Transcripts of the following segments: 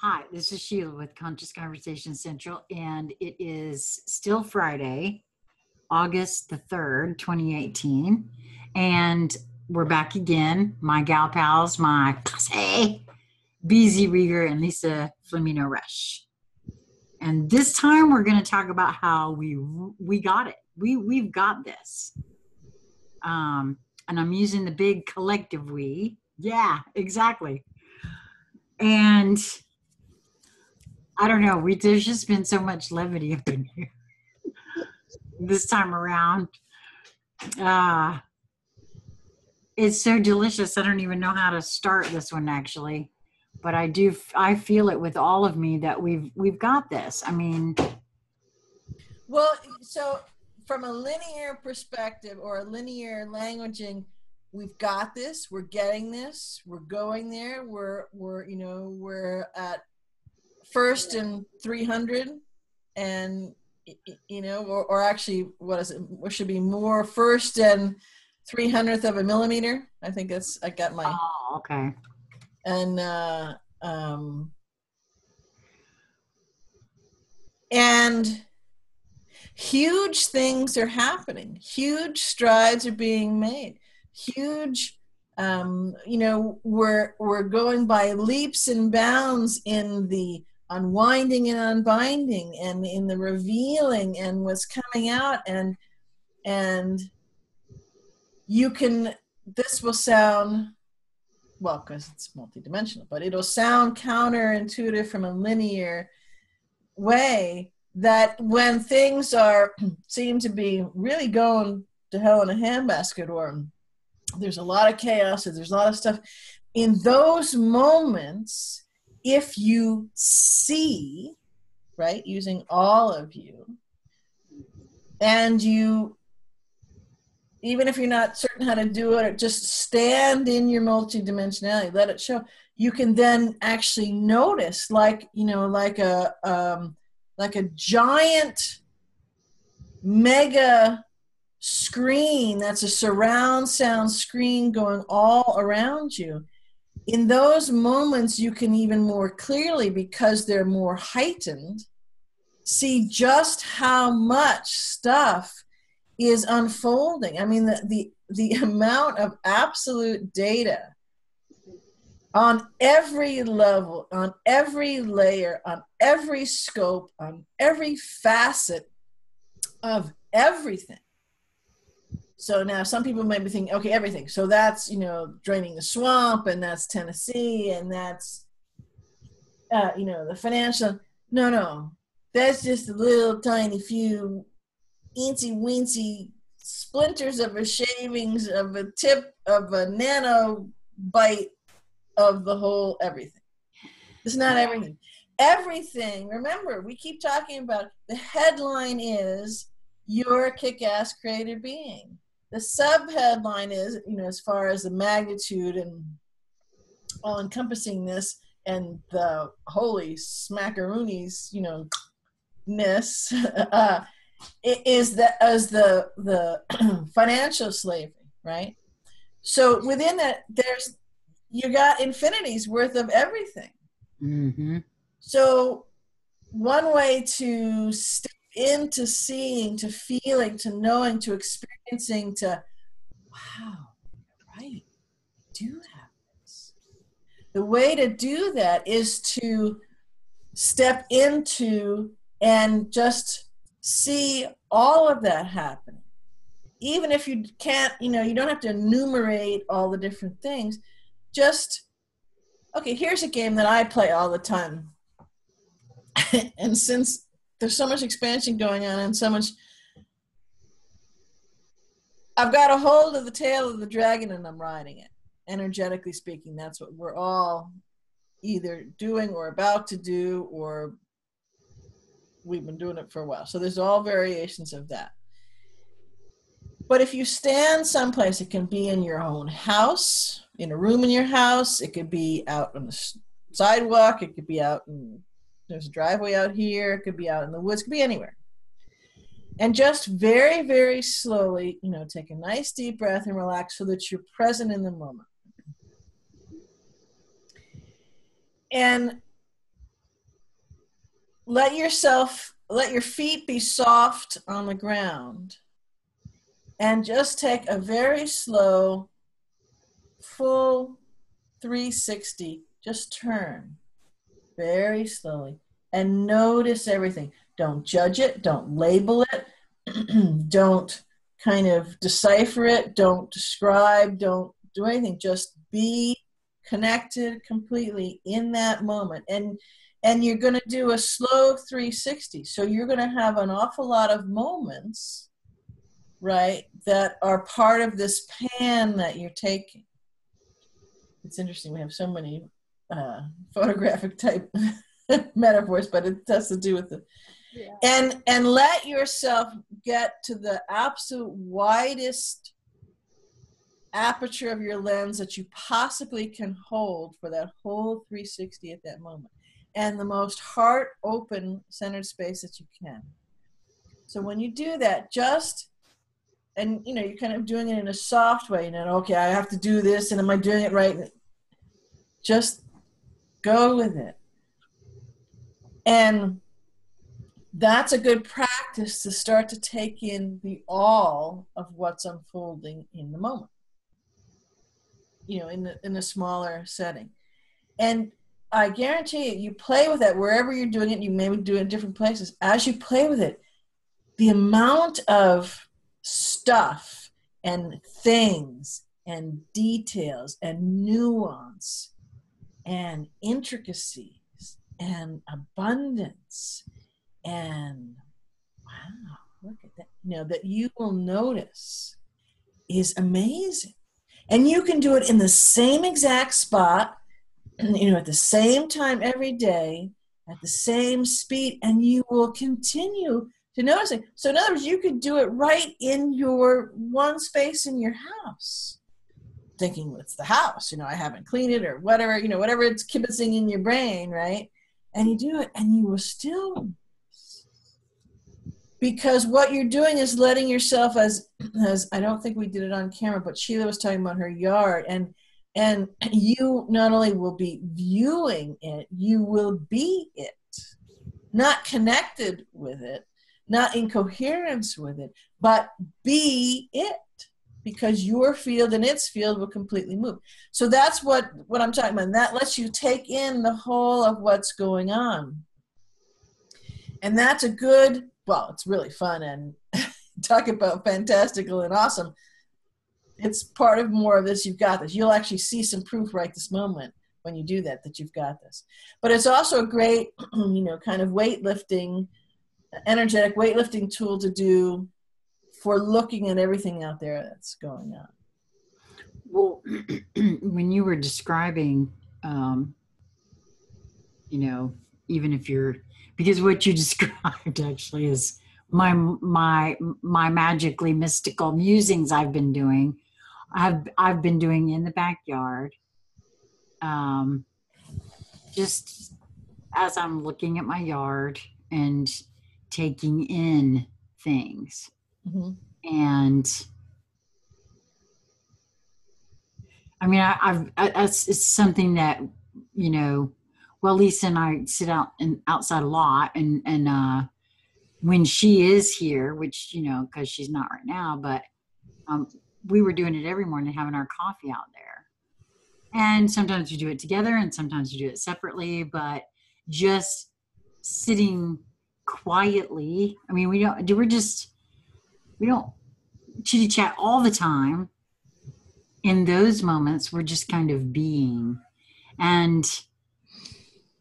Hi, this is Sheila with Conscious Conversation Central, and it is still Friday, August the 3rd, 2018. And we're back again. My gal pals, my posse, BZ Rieger and Lisa Flamino Rush. And this time we're going to talk about how we got it. We've got this. And I'm using the big collective we. Yeah, exactly. And I don't know. There's just been so much levity up in here this time around. It's so delicious. I don't even know how to start this one actually, but I feel it with all of me that we've got this. I mean, well, so from a linear perspective or a linear languaging, we've got this. We're getting this. We're going there. We're at first and 300 and or actually what is it, what should be more first and 300th of a millimeter. I think I got my okay. And huge things are happening, huge strides are being made, huge we're going by leaps and bounds in the unwinding and unbinding and in the revealing and what's coming out, and this will sound, well, because it's multidimensional, but it'll sound counterintuitive from a linear way, that when things seem to be really going to hell in a handbasket, or there's a lot of chaos, or there's a lot of stuff, in those moments, if you see, right, using all of you, and you, even if you're not certain how to do it, or just stand in your multidimensionality, let it show, you can then actually notice, like a giant mega screen that's a surround sound screen going all around you. In those moments, you can even more clearly, because they're more heightened, see just how much stuff is unfolding. I mean, the amount of absolute data on every level, on every layer, on every scope, on every facet of everything. So now some people might be thinking, okay, everything. So that's, draining the swamp, and that's Tennessee, and that's, the financial. No. That's just a little tiny few eensy-weensy splinters of a shavings of a tip of a nanobite of the whole everything. It's not everything. Everything, remember, we keep talking about, the headline is you're a kick-ass creative being. The sub-headline is, as far as the magnitude and all-encompassing this and the holy smackaroonies, ness, it is that as the financial slavery, right? So within that, you got infinity's worth of everything. Mm-hmm. So one way to step into seeing, to feeling, to knowing, to experiencing, to, wow, right, do have this. The way to do that is to step into and just see all of that happening. Even if you can't, you don't have to enumerate all the different things. Just, okay, here's a game that I play all the time. And since there's so much expansion going on and so much, I've got a hold of the tail of the dragon and I'm riding it. Energetically speaking, that's what we're all either doing or about to do, or we've been doing it for a while. So there's all variations of that. But if you stand someplace, it can be in your own house, in a room in your house. It could be out on the sidewalk. It could be out in, there's a driveway out here. It could be out in the woods. It could be anywhere. And just very, very slowly, take a nice deep breath and relax so that you're present in the moment. And let your feet be soft on the ground, and just take a very slow, full 360. Just turn very slowly and notice everything. Don't judge it. Don't label it. Don't kind of decipher it. Don't describe. Don't do anything. Just be connected completely in that moment. And you're going to do a slow 360. So you're going to have an awful lot of moments, right, that are part of this pan that you're taking. It's interesting. We have so many photographic type metaphors, but it has to do with it. Yeah. And let yourself get to the absolute widest aperture of your lens that you possibly can hold for that whole 360 at that moment, and the most heart open centered space that you can. So when you do that, and you're kind of doing it in a soft way, okay, I have to do this, and am I doing it right? Just go with it. And that's a good practice to start to take in the all of what's unfolding in the moment, in a smaller setting. And I guarantee you play with that wherever you're doing it. You maybe do it in different places. As you play with it, the amount of stuff and things and details and nuance and intricacies and abundance and wow, look at that, that you will notice is amazing. And you can do it in the same exact spot, at the same time every day, at the same speed, and you will continue to notice it. So in other words, you could do it right in your one space in your house. Thinking it's the house, I haven't cleaned it or whatever, whatever it's kibitzing in your brain, right? And you do it and you will still, because what you're doing is letting yourself, as I don't think we did it on camera, but Sheila was talking about her yard, and you not only will be viewing it, you will be it, not connected with it, not in coherence with it, but be it, because your field and its field will completely move. So that's what I'm talking about. And that lets you take in the whole of what's going on. And that's it's really fun, and talk about fantastical and awesome. It's part of more of this. You've got this. You'll actually see some proof right this moment when you do that you've got this. But it's also a great, kind of weightlifting, energetic weightlifting tool to do for looking at everything out there that's going on. Well, when you were describing, even if because what you described actually is my magically mystical musings I've been doing. I've been doing in the backyard, just as I'm looking at my yard and taking in things. Mm-hmm. And I mean, it's something that, Lisa and I sit outside a lot, and when she is here, which, because she's not right now, but we were doing it every morning, having our coffee out there. And sometimes we do it together and sometimes we do it separately, but just sitting quietly. I mean, we don't chitty chat all the time. In those moments, we're just kind of being. And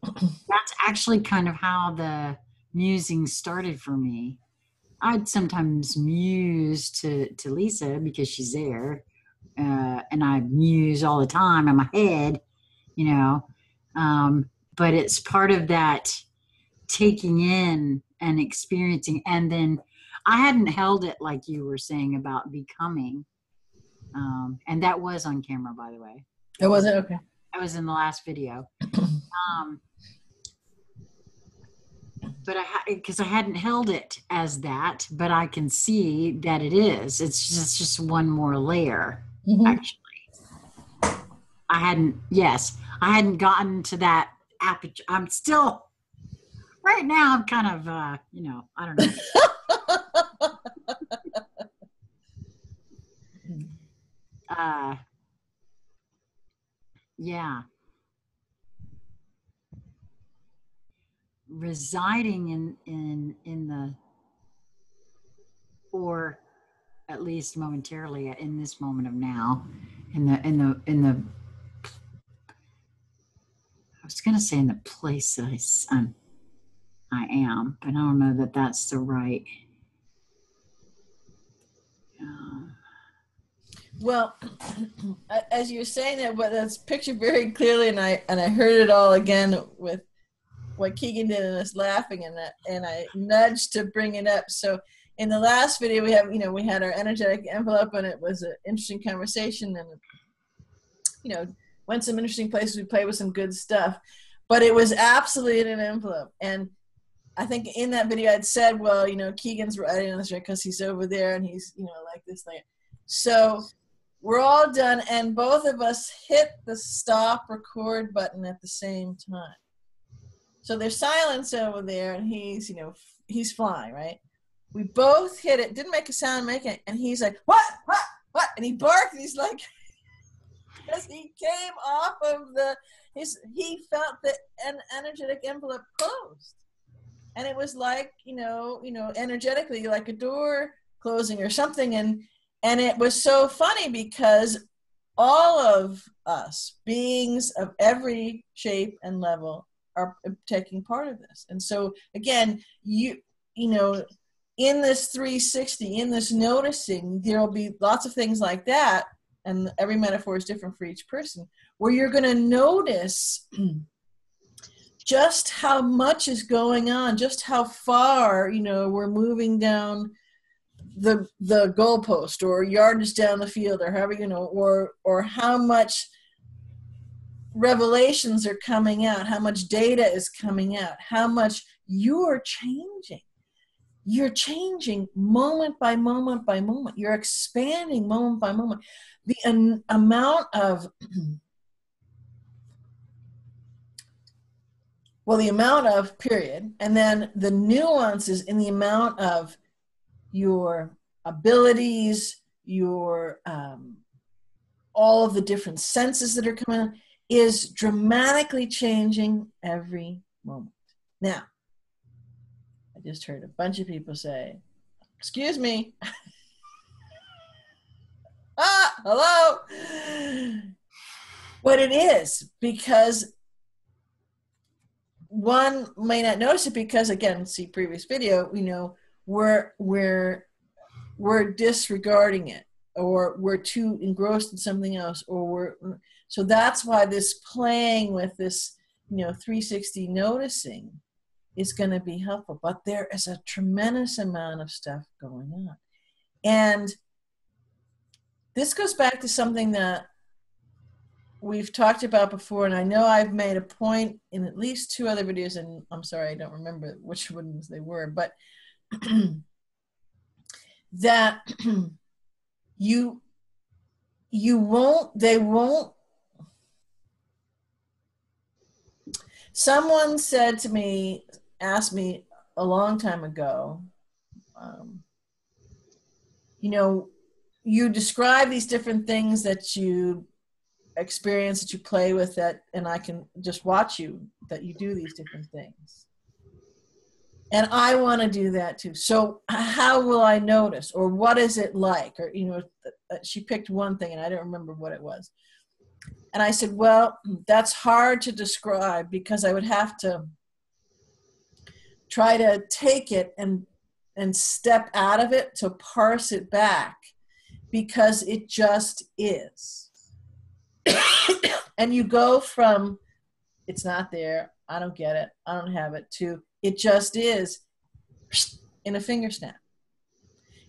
that's actually kind of how the musing started for me. I'd sometimes muse to Lisa because she's there. And I muse all the time in my head, but it's part of that taking in and experiencing. And then I hadn't held it like you were saying about becoming. And that was on camera, by the way. It wasn't? Okay. That was in the last video. But because I hadn't held it as that, but I can see that it is. It's just one more layer, actually. I hadn't gotten to that aperture. Right now, I'm kind of, I don't know. Uh, yeah, residing in the, or at least momentarily in this moment of now, in the I was going to say in the place that I am, but I don't know that that's the right. Well, as you're saying that, but that's pictured very clearly, and I heard it all again with what Keegan did and us laughing, and I nudged to bring it up. So in the last video we had our energetic envelope, and it was an interesting conversation, and went some interesting places. We played with some good stuff, but it was absolutely in an envelope. And I think in that video I'd said, well, Keegan's writing on this right because he's over there and he's like this layer. So we're all done, and both of us hit the stop record button at the same time. So there's silence over there, and he's flying, right? We both hit it, didn't make a sound, and he's like, what? And he barked, and he's like, because he came off of he felt the energetic envelope closed. And it was like, energetically, like a door closing or something. And it was so funny because all of us, beings of every shape and level, are taking part of this. And so again, in this 360, in this noticing, there'll be lots of things like that, and every metaphor is different for each person, where you're going to notice just how much is going on, just how far we're moving down the goalpost, or yardage down the field, or however, or how much revelations are coming out, how much data is coming out, how much you're changing. You're changing moment by moment by moment. You're expanding moment by moment. The amount of period, and then the nuances in the amount of your abilities, your all of the different senses that are coming out, is dramatically changing every moment. Now, I just heard a bunch of people say, excuse me. Hello. What it is, because one may not notice it because, again, see previous video, we're disregarding it, or we're too engrossed in something else, so that's why this playing with this 360 noticing is going to be helpful. But there is a tremendous amount of stuff going on, and this goes back to something that we've talked about before, and I know I've made a point in at least 2 other videos, and I'm sorry I don't remember which ones they were, but that they won't. Someone asked me a long time ago, you describe these different things that you experience, that you play with, and I can just watch you, that you do these different things. And I want to do that too. So how will I notice, or what is it like? Or, she picked one thing and I don't remember what it was. And I said, well, that's hard to describe, because I would have to try to take it and step out of it to parse it back, because it just is. And you go from, it's not there, I don't get it, I don't have it, to it just is in a finger snap.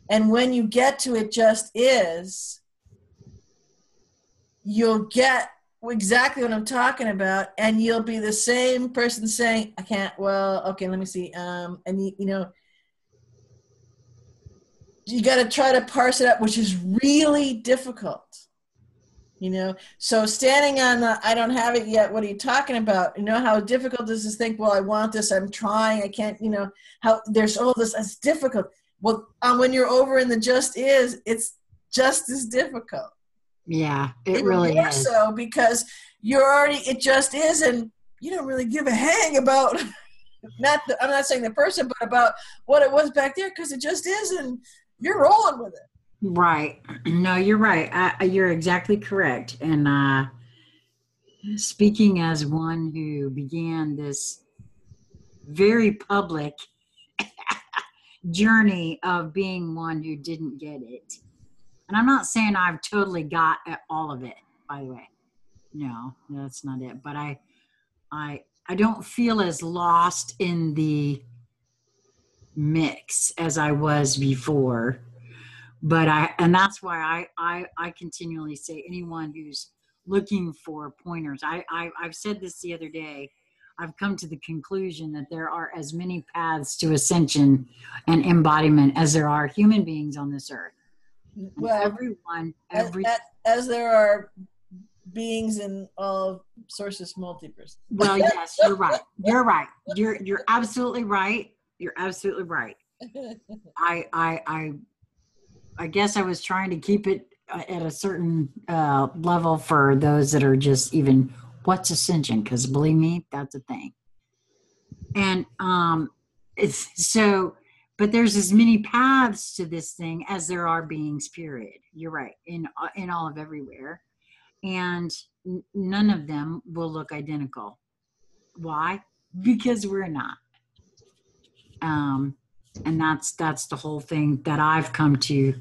And when you get to it just is, you'll get exactly what I'm talking about, and you'll be the same person saying, I can't, well, okay, let me see. And you got to try to parse it out, which is really difficult. You know, so standing on the, I don't have it yet, what are you talking about? You know how difficult this is, think, well, I want this, I'm trying, I can't, you know, how there's all this, it's difficult. Well, when you're over in the just is, it's just as difficult. Yeah, it Even really more is. so because you're already, it just is, and you don't really give a hang about, I'm not saying the person, but about what it was back there, because it just is, and you're rolling with it. Right. No, you're right. You're exactly correct. And speaking as one who began this very public journey of being one who didn't get it. And I'm not saying I've totally got all of it, by the way. No, that's not it. But I don't feel as lost in the mix as I was before. But and that's why I continually say anyone who's looking for pointers. I've said this the other day. I've come to the conclusion that there are as many paths to ascension and embodiment as there are human beings on this earth. And Well, as there are beings in all sources multiverse. Well, yes, you're right. You're right. You're absolutely right. You're absolutely right. I guess I was trying to keep it at a certain level for those that are just even what's ascension, because believe me, that's a thing. And it's so, but there's as many paths to this thing as there are beings. Period. You're right. In all of everywhere, and none of them will look identical. Why? Because we're not. And that's the whole thing that I've come to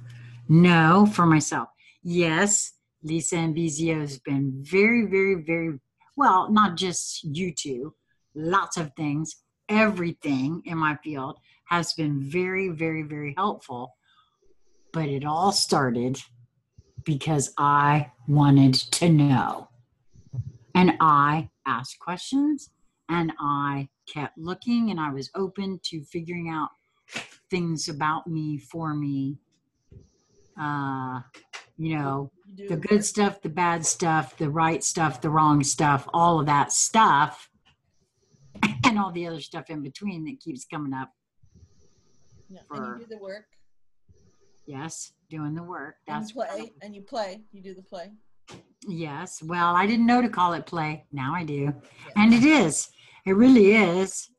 know for myself. Yes, Lisa Ambizio has been very, very, very well, not just you two, lots of things, everything in my field has been very, very, very helpful. But it all started because I wanted to know. And I asked questions and I kept looking and I was open to figuring out things about me, for me, you know, the good stuff, the bad stuff, the right stuff, the wrong stuff, all of that stuff, and all the other stuff in between that keeps coming up. Yeah, and you do the work. Yes, doing the work. That's play, and you play. You do the play. Yes. Well, I didn't know to call it play. Now I do. Yeah. And it is. It really is.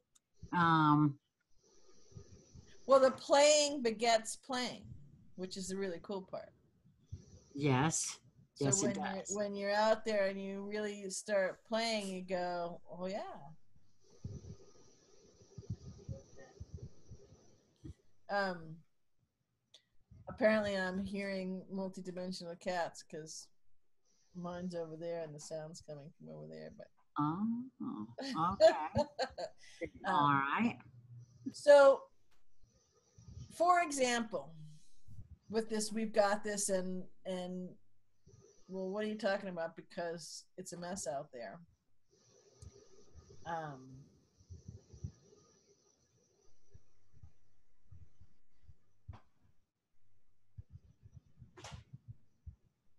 Well, the playing begets playing, which is the really cool part. Yes. So yes, when you're out there and you really start playing, you go, oh yeah. Apparently I'm hearing multidimensional cats because mine's over there and the sound's coming from over there. But okay. All right. So, for example, with this, we've got this, and well, what are you talking about? Because it's a mess out there.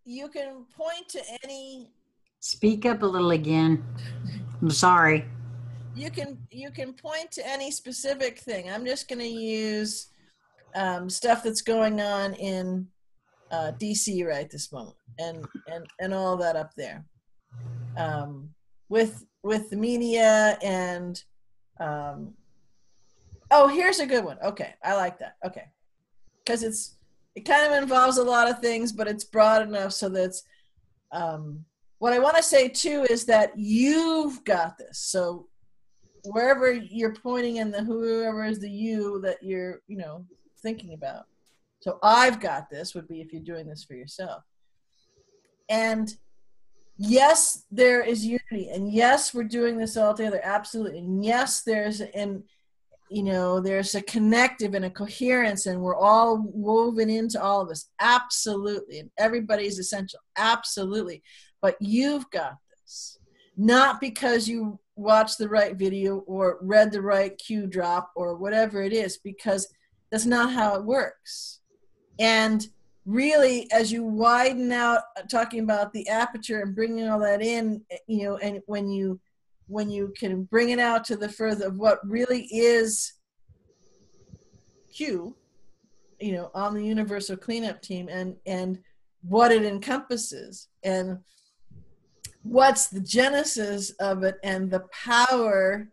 You can point to any. Speak up a little again. I'm sorry. You can point to any specific thing. I'm just going to use stuff that's going on in DC right this moment, and all that up there, with the media and. Oh, here's a good one. Okay, I like that. Okay, because it kind of involves a lot of things, but it's broad enough so that's. What I want to say too is that you've got this. So wherever you're pointing in, the whoever is the you that you're thinking about. So I've got this would be if you're doing this for yourself. And yes, there is unity, and yes, we're doing this all together, absolutely. And yes, there's there's a connective and a coherence, and we're all woven into all of us, absolutely. And everybody's essential, absolutely. But you've got this, not because you watched the right video or read the right cue drop or whatever it is, because that's not how it works. And really, as you widen out, talking about the aperture and bringing all that in, and when you can bring it out to the further of what really is Q, on the universal cleanup team, and what it encompasses, and what's the genesis of it, and the power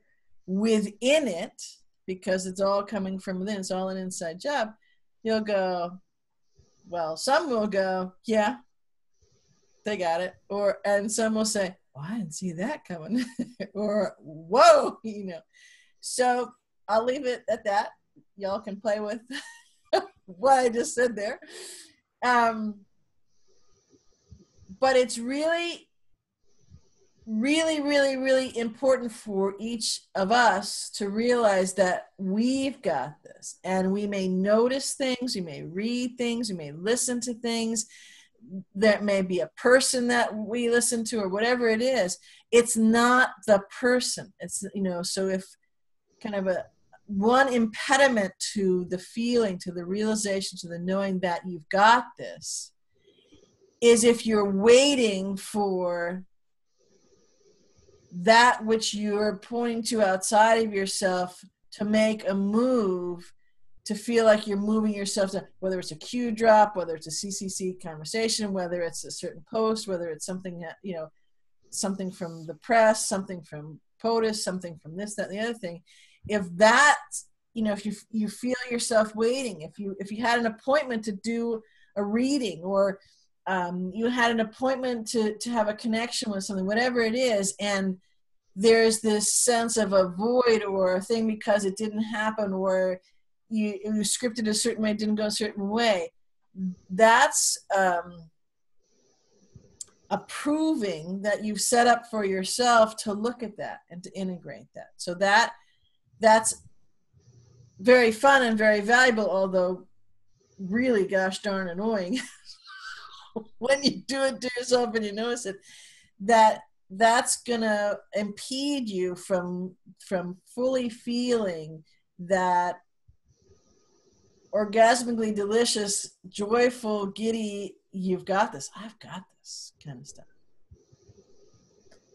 within it, because it's all coming from within, it's all an inside job. You'll go, well, some will go, yeah, they got it, and some will say, oh, I didn't see that coming, or whoa, So I'll leave it at that. Y'all can play with what I just said there. But it's really, really, really, really important for each of us to realize that we've got this, and we may notice things, we may read things, we may listen to things. There may be a person that we listen to, or whatever it is. It's not the person. It's, so if kind of one impediment to the feeling, to the realization, to the knowing that you've got this, is if you're waiting for that which you're pointing to outside of yourself to make a move, to feel like you're moving yourself to, whether it's a Q drop, whether it's a CCC conversation, whether it's a certain post, whether it's something that, something from the press, something from POTUS, something from this, that, and the other thing. If that, if you feel yourself waiting, if you had an appointment to do a reading, or you had an appointment to have a connection with something, whatever it is, and there's this sense of a void or a thing because it didn't happen, or you scripted a certain way, it didn't go a certain way, that's approving that you've set up for yourself to look at that and to integrate that. So that's very fun and very valuable, although really gosh darn annoying when you do it to yourself and you notice it, that's gonna impede you from fully feeling that orgasmically delicious, joyful, giddy, you've got this, I've got this kind of stuff.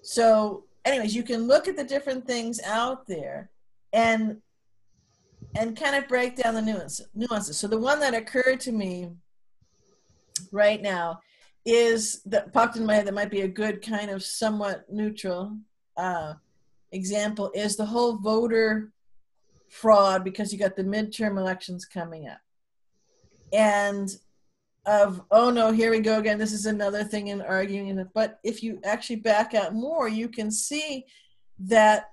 So anyways, you can look at the different things out there and kind of break down the nuances. So the one that occurred to me right now is, that popped in my head, that might be a good kind of somewhat neutral example, is the whole voter fraud, because you got the midterm elections coming up, and oh no, here we go again, this is another thing in arguing. But if you actually back out more, you can see that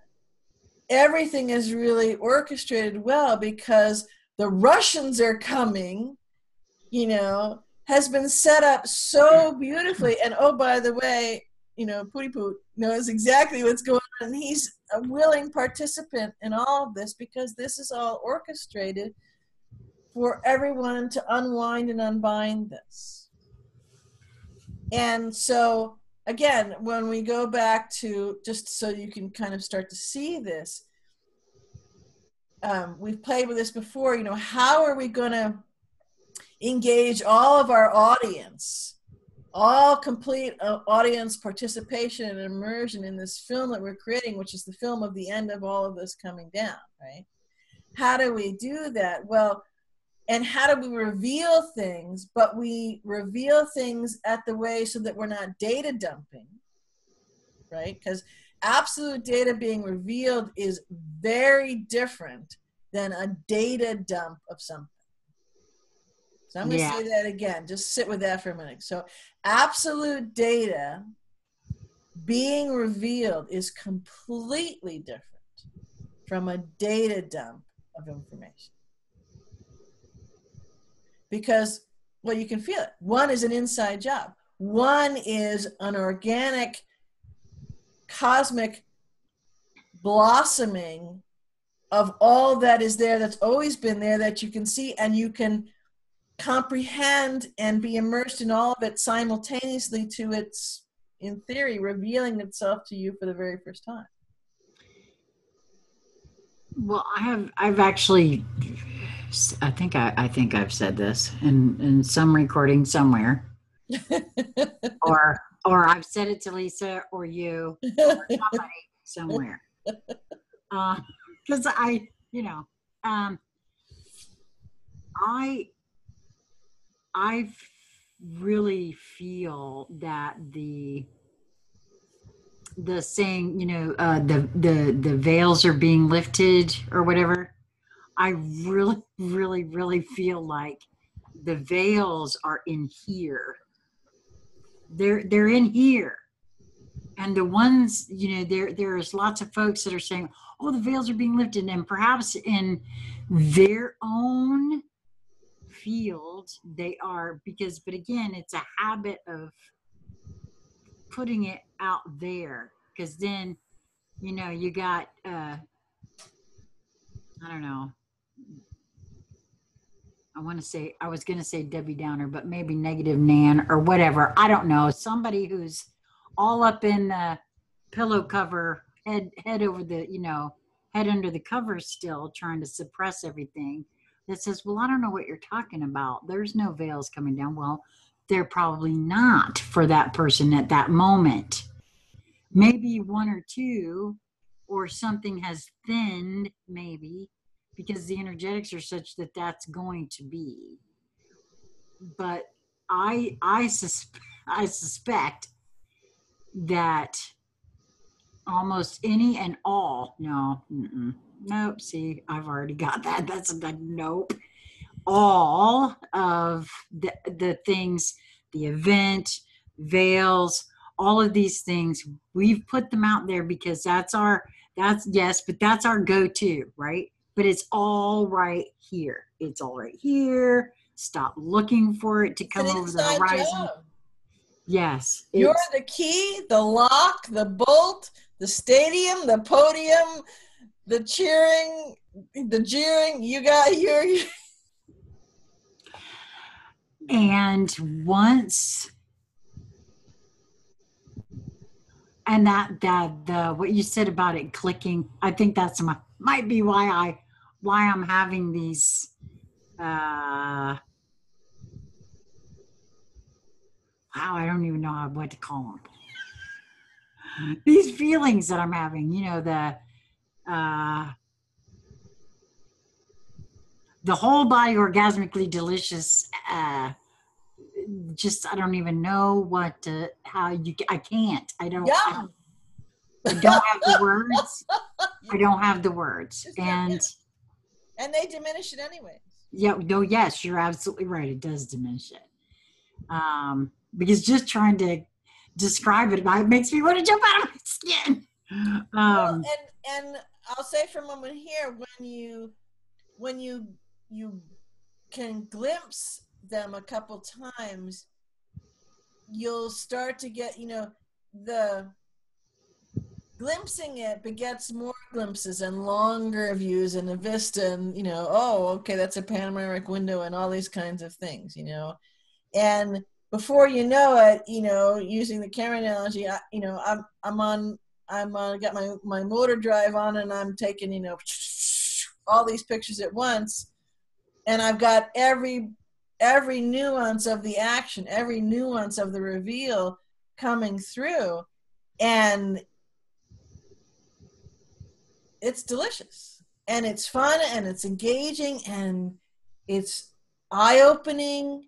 everything is really orchestrated well, because the Russians are coming, has been set up so beautifully. And oh, by the way, Pooty Poot knows exactly what's going on. And he's a willing participant in all of this, because this is all orchestrated for everyone to unwind and unbind this. And so, again, when we go back to, just so you can kind of start to see this, we've played with this before, how are we going to engage all of our audience, all complete audience participation and immersion in this film that we're creating, which is the film of the end of all of this coming down, right? How do we do that? Well, and how do we reveal things, but we reveal things at the way so that we're not data dumping, right? Because absolute data being revealed is very different than a data dump of something. So I'm going to say that again. Just sit with that for a minute. So absolute data being revealed is completely different from a data dump of information. Because, well, you can feel it. One is an inside job. One is an organic, cosmic blossoming of all that is there, that's always been there, that you can see, and you can comprehend and be immersed in all of it simultaneously, to its, in theory, revealing itself to you for the very first time. Well, I've actually I think I've said this in some recording somewhere, or I've said it to Lisa or you or somebody somewhere. Because um, I I really feel that the saying, the veils are being lifted or whatever. I really, really, really feel like the veils are in here. They're in here. And the ones, there's lots of folks that are saying, oh, the veils are being lifted. And perhaps in their own field, they are, but again, it's a habit of putting it out there. Because then, you got, I don't know. I was going to say Debbie Downer, but maybe negative Nan or whatever. I don't know. Somebody who's all up in the pillow cover, head over the, head under the covers still trying to suppress everything, that says, well, I don't know what you're talking about. There's no veils coming down. Well, they're probably not for that person at that moment. Maybe one or two, or something has thinned, maybe, because the energetics are such that that's going to be. But I suspect that almost any and all, nope, see, I've already got that. That's a nope. All of the things, the event, veils, all of these things, we've put them out there because that's our go-to, right? But it's all right here. It's all right here. Stop looking for it to come over the horizon. Job. Yes. You're the key, the lock, the bolt, the stadium, the podium, the cheering, the jeering. You got your. And once, and the what you said about it clicking, I think that's might be why I'm having these wow, I don't even know what to call them. These feelings that I'm having, the whole body orgasmically delicious. Just I don't even know I can't. I don't. Yeah. I don't have the words. I don't have the words, and they diminish it anyway. Yeah. No. Yes, you're absolutely right. It does diminish it. Because just trying to describe it makes me want to jump out of my skin. And I'll say for a moment here, when you can glimpse them a couple times, you'll start to get, the glimpsing it begets more glimpses and longer views and a vista and, oh, okay, that's a panoramic window and all these kinds of things, and before you know it, using the camera analogy, I got my motor drive on and I'm taking, all these pictures at once, and I've got every nuance of the action, every nuance of the reveal coming through, and it's delicious and it's fun and it's engaging and it's eye-opening,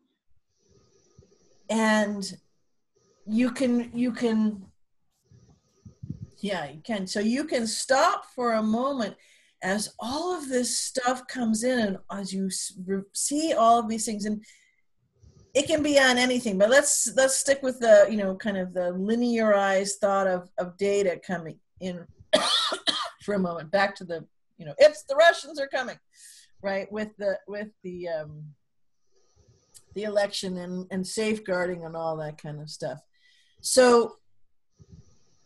and you can so you can stop for a moment as all of this stuff comes in, and as you see all of these things, and it can be on anything, but let's stick with the kind of the linearized thought of data coming in for a moment. Back to the it's the Russians are coming, right, with the election and safeguarding and all that kind of stuff. So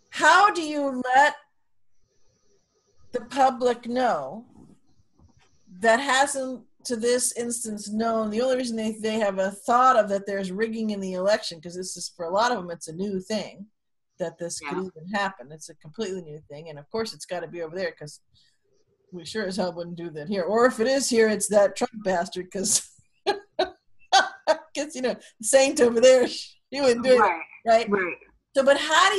how do you let the public know that hasn't to this instance known? The only reason they have a thought of that there's rigging in the election, because this is, for a lot of them, it's a new thing that this could even happen. It's a completely new thing, and of course it's got to be over there because we sure as hell wouldn't do that here. Or if it is here, it's that Trump bastard, because the saint over there, she wouldn't do it, right? Right. So, but how do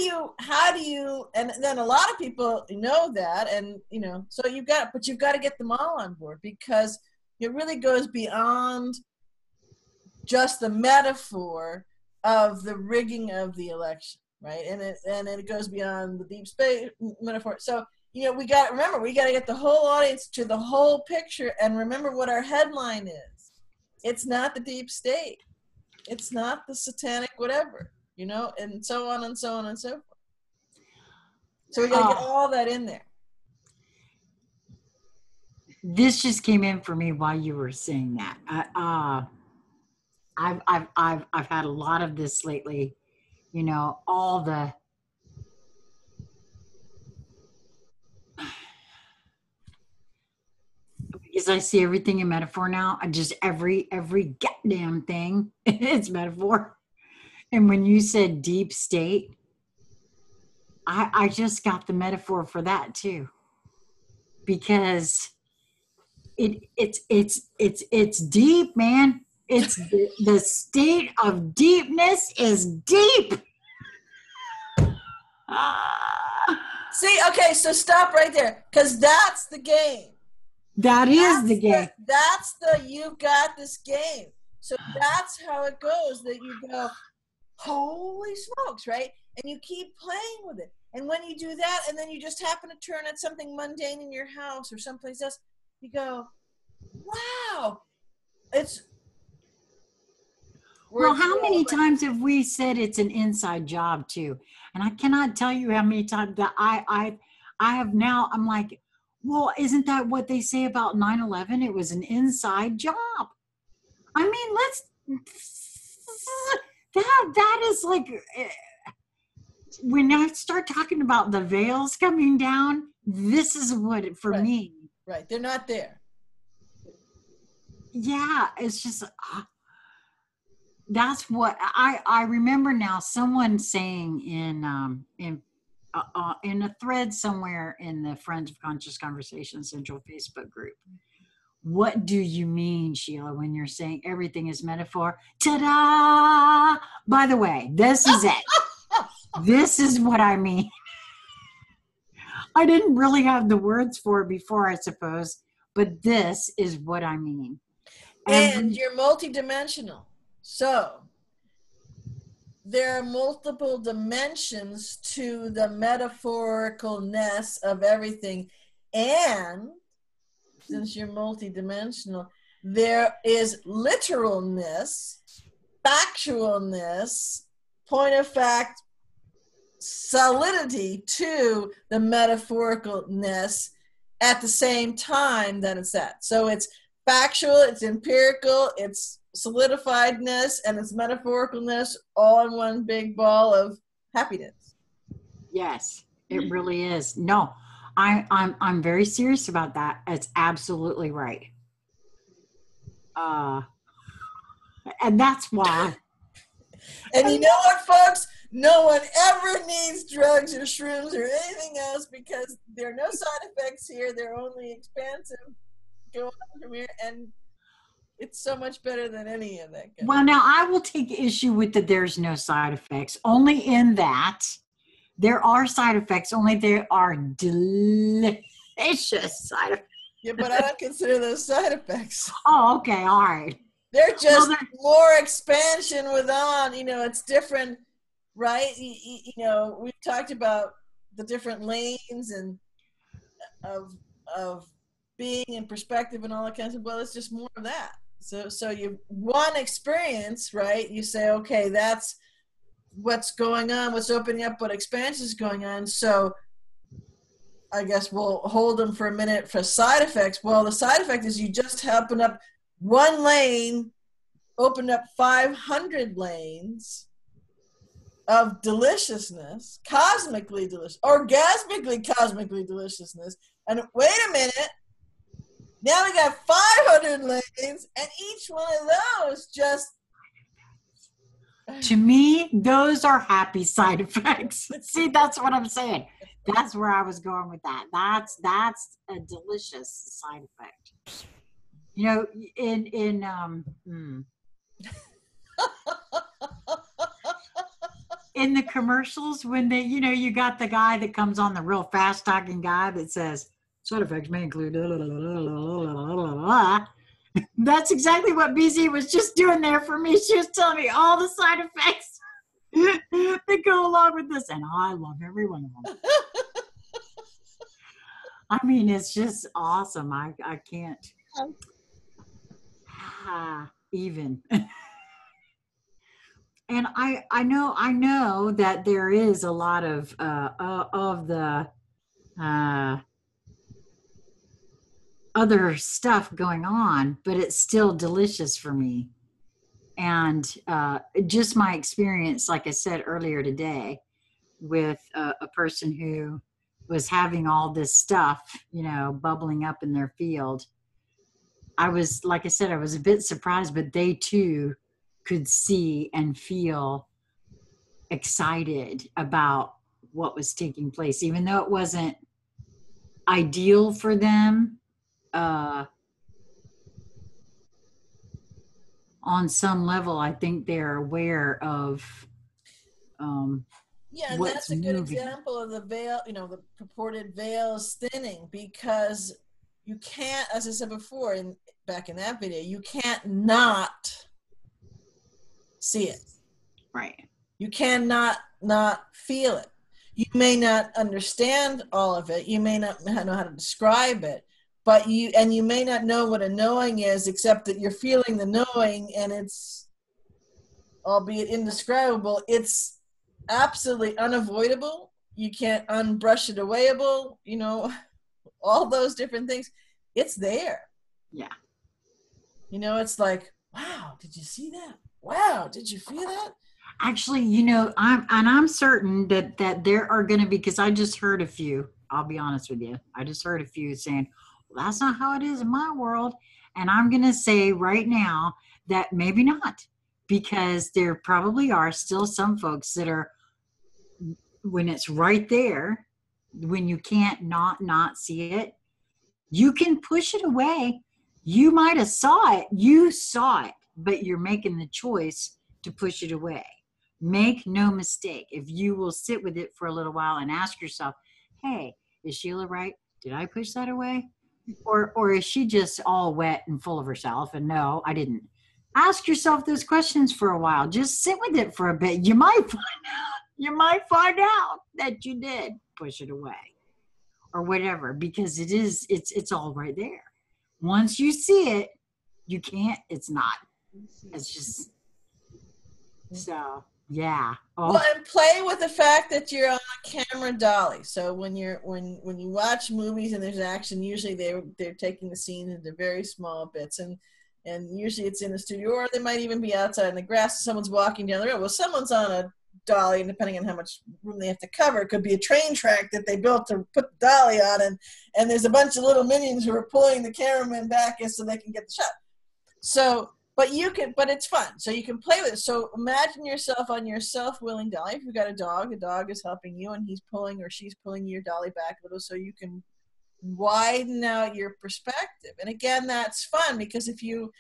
you, and then a lot of people know that, and, so you've got to get them all on board, because it really goes beyond just the metaphor of the rigging of the election, right? And it goes beyond the deep space metaphor. So, we got to get the whole audience to the whole picture, and remember what our headline is. It's not the deep state. It's not the satanic whatever, and so on and so on and so forth. So we got to get all that in there. This just came in for me while you were saying that. I've had a lot of this lately, all the because I see everything in metaphor now. I just every goddamn thing it's metaphor. And when you said deep state, I just got the metaphor for that too, because it's deep, man. It's the state of deepness is deep. See, okay, so stop right there, because that's the game. That's the game. You've got this game. So that's how it goes, that you go, holy smokes, right? And you keep playing with it. And when you do that, and then you just happen to turn at something mundane in your house or someplace else, you go, wow, well, how many times have we said it's an inside job too? And I cannot tell you how many times that I have now, I'm like, well, isn't that what they say about 9/11? It was an inside job. I mean, that is like, when I start talking about the veils coming down, this is what, for me. Right, they're not there. Yeah, it's just, that's what I remember now, someone saying in a thread somewhere in the Friends of Conscious Conversation Central Facebook group. What do you mean, Sheila, when you're saying everything is metaphor? Ta-da! By the way, this is it. This is what I mean. I didn't really have the words for it before, I suppose, but this is what I mean. And you're multidimensional. So there are multiple dimensions to the metaphoricalness of everything. And since you're multidimensional, there is literalness, factualness, point of fact, solidity to the metaphoricalness at the same time that it's that. So it's factual, it's empirical, it's solidifiedness, and it's metaphoricalness, all in one big ball of happiness. Yes, it really is. No, I'm very serious about that. It's absolutely right. And that's why. And you know what, folks? No one ever needs drugs or shrooms or anything else, because there are no side effects here. They're only expansive. Go on from here, and it's so much better than any of that. Well, now I will take issue with that there's no side effects, only in that there are side effects, only there are delicious side effects. Yeah, but I don't consider those side effects. Oh, okay, all right. They're just more expansion with it's different, right? We've talked about the different lanes and of being in perspective and all that kind of stuff. Well, it's just more of that. So you one experience, right? You say, okay, that's what's going on, what's opening up, what expansion is going on. So I guess we'll hold them for a minute for side effects. Well, the side effect is you just open up one lane, opened up 500 lanes of deliciousness, cosmically delicious, orgasmically cosmically deliciousness. And wait a minute, now we got 500 lanes, and each one of those just... To me, those are happy side effects. See, that's what I'm saying. That's where I was going with that. That's a delicious side effect. You know, in the commercials when they, you got the guy that comes on, the real fast talking guy that says side effects may include that's exactly what BZ was just doing there for me. She was telling me all the side effects that go along with this, and I love every one of them. I mean, it's just awesome. I can't even. And I know that there is a lot of the other stuff going on, but it's still delicious for me. And just my experience, like I said earlier today, with a person who was having all this stuff, bubbling up in their field. I was, like I said, I was a bit surprised, but they too could see and feel excited about what was taking place, even though it wasn't ideal for them. On some level, I think they're aware of Yeah, and what's that's a good moving. example of the veil, the purported veil is thinning, because you can't, as I said before, back in that video, you can't not see it. Right. You cannot not feel it. You may not understand all of it. You may not know how to describe it, but you may not know what a knowing is, except that you're feeling the knowing, and it's, albeit indescribable, it's absolutely unavoidable. You can't unbrush it awayable, all those different things. It's there. Yeah. It's like, wow, did you see that? Wow, did you feel that? Actually, I'm certain that there are going to be, because I just heard a few, I'll be honest with you. I just heard a few saying, well, that's not how it is in my world. And I'm going to say right now that maybe not, because there probably are still some folks that are, when it's right there, when you can't not see it, you can push it away. You might have saw it, but you're making the choice to push it away. Make no mistake, if you will sit with it for a little while and ask yourself, hey, is Sheila right? Did I push that away? Or is she just all wet and full of herself? And no, I didn't. Ask yourself those questions for a while. Just sit with it for a bit. You might find out that you did push it away or whatever, because it's all right there. Once you see it, you can't, it's not. It's just, so yeah. Well, and play with the fact that you're on a camera dolly. So when you watch movies and there's action, usually they're taking the scenes into very small bits, and usually it's in the studio, or they might even be outside in the grass. Someone's walking down the road. Well, someone's on a dolly, and depending on how much room they have to cover, it could be a train track that they built to put the dolly on, and there's a bunch of little minions who are pulling the cameraman back so they can get the shot. So. But it's fun. So you can play with it. So imagine yourself on your self-willing dolly. If you've got a dog is helping you, and he's pulling or she's pulling your dolly back a little, so you can widen out your perspective. And again, that's fun, because if you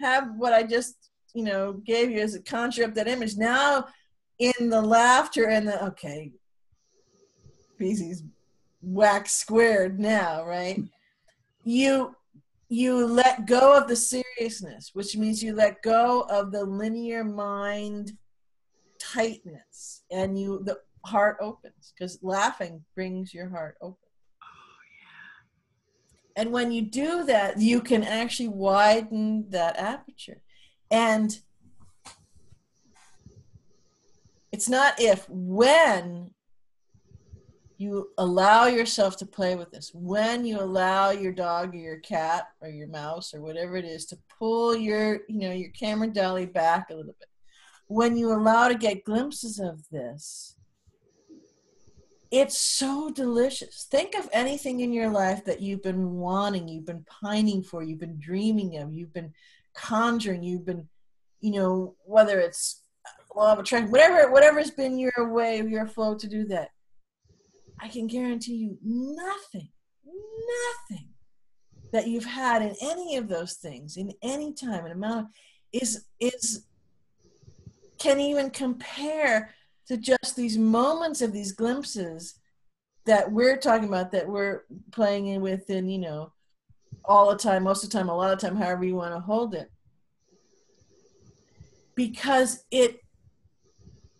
have what I just, gave you as a conjure up that image, now in the laughter and the, okay, Beezy's wax squared now, right? You let go of the seriousness, which means you let go of the linear mind tightness, and the heart opens, because laughing brings your heart open. Oh, yeah. And when you do that, you can actually widen that aperture. And it's not if, when you allow yourself to play with this, when you allow your dog or your cat or your mouse or whatever it is to pull your camera dolly back a little bit, when you allow to get glimpses of this, it's so delicious. Think of anything in your life that you've been wanting, you've been pining for, you've been dreaming of, you've been conjuring, you've been, whether it's law of attraction, whatever has been your way, your flow to do that. I can guarantee you nothing that you've had in any of those things in any time and amount is can even compare to just these moments of these glimpses that we're talking about, that we're playing in within, you know, all the time, most of the time, a lot of the time, however you want to hold it. Because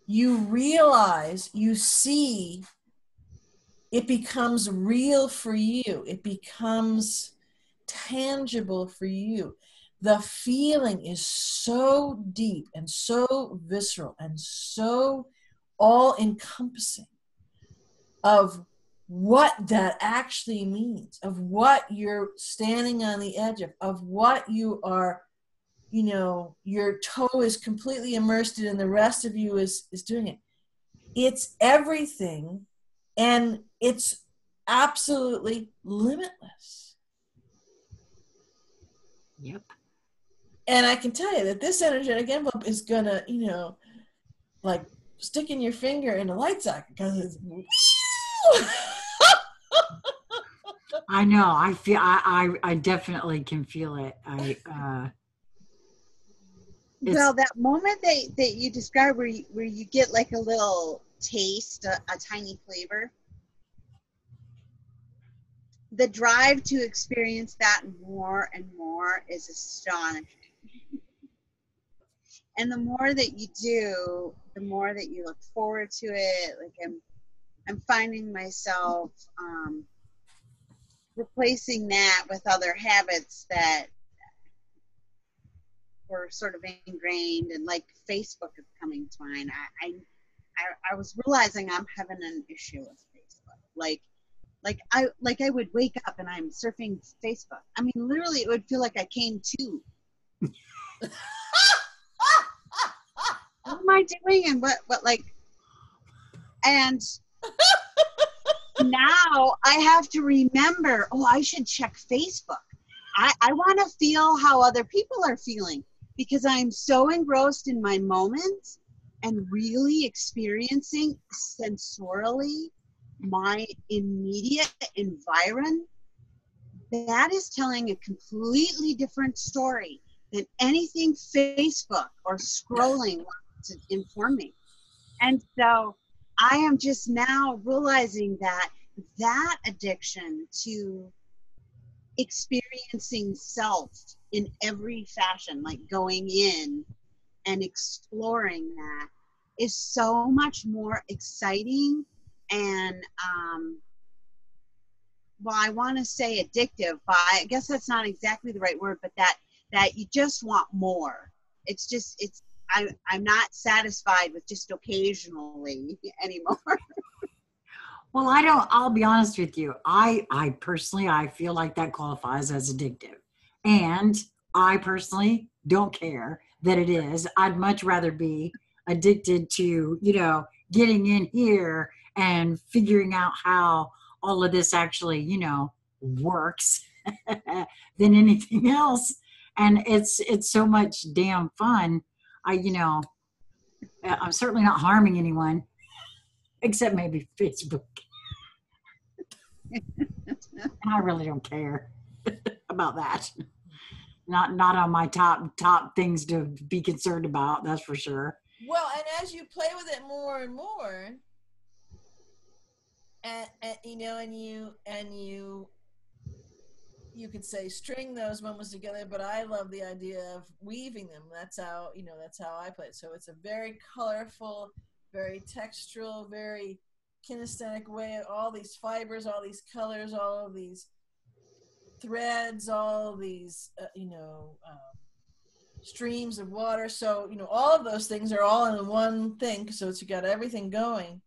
you realize, you see, it becomes real for you. It becomes tangible for you. The feeling is so deep and so visceral and so all-encompassing of what that actually means, of what you're standing on the edge of what you are, you know, your toe is completely immersed in and the rest of you is doing it. It's everything, and it's absolutely limitless. Yep. And I can tell you that this energetic envelope is gonna, you know, like sticking your finger in a light socket because it's I know. I feel. I definitely can feel it. Well, that moment that you described where you get like a little taste, a tiny flavor, the drive to experience that more and more is astonishing. And the more that you do, the more that you look forward to it. Like I'm finding myself replacing that with other habits that were sort of ingrained, and like Facebook is coming to mind. I was realizing I'm having an issue with Facebook. Like I would wake up and I'm surfing Facebook. I mean, literally, it would feel like I came to. What am I doing? And what like? And now I have to remember. Oh, I should check Facebook. I want to feel how other people are feeling, because I'm so engrossed in my moment and really experiencing sensorially my immediate environment. That is telling a completely different story than anything Facebook or scrolling wants to inform me. And so I am just now realizing that addiction to experiencing self in every fashion, like going in and exploring that, is so much more exciting and well, I want to say addictive, but I guess that's not exactly the right word, but that you just want more. It's just I'm not satisfied with just occasionally anymore. Well, I'll be honest with you. I personally, I feel like that qualifies as addictive. And I personally don't care that it is. I'd much rather be addicted to, you know, getting in here and figuring out how all of this actually, you know, works than anything else. And it's so much damn fun. I'm certainly not harming anyone except maybe Facebook. And I really don't care about that. Not on my top things to be concerned about, that's for sure. Well, and as you play with it more and more, and you know, and you could say string those moments together, but I love the idea of weaving them. That's how, you know, that's how I play it. So it's a very colorful, very textural, very kinesthetic way. All these fibers, all these colors, all of these threads, all of these, streams of water. So, you know, all of those things are all in one thing. So it's, you got everything going.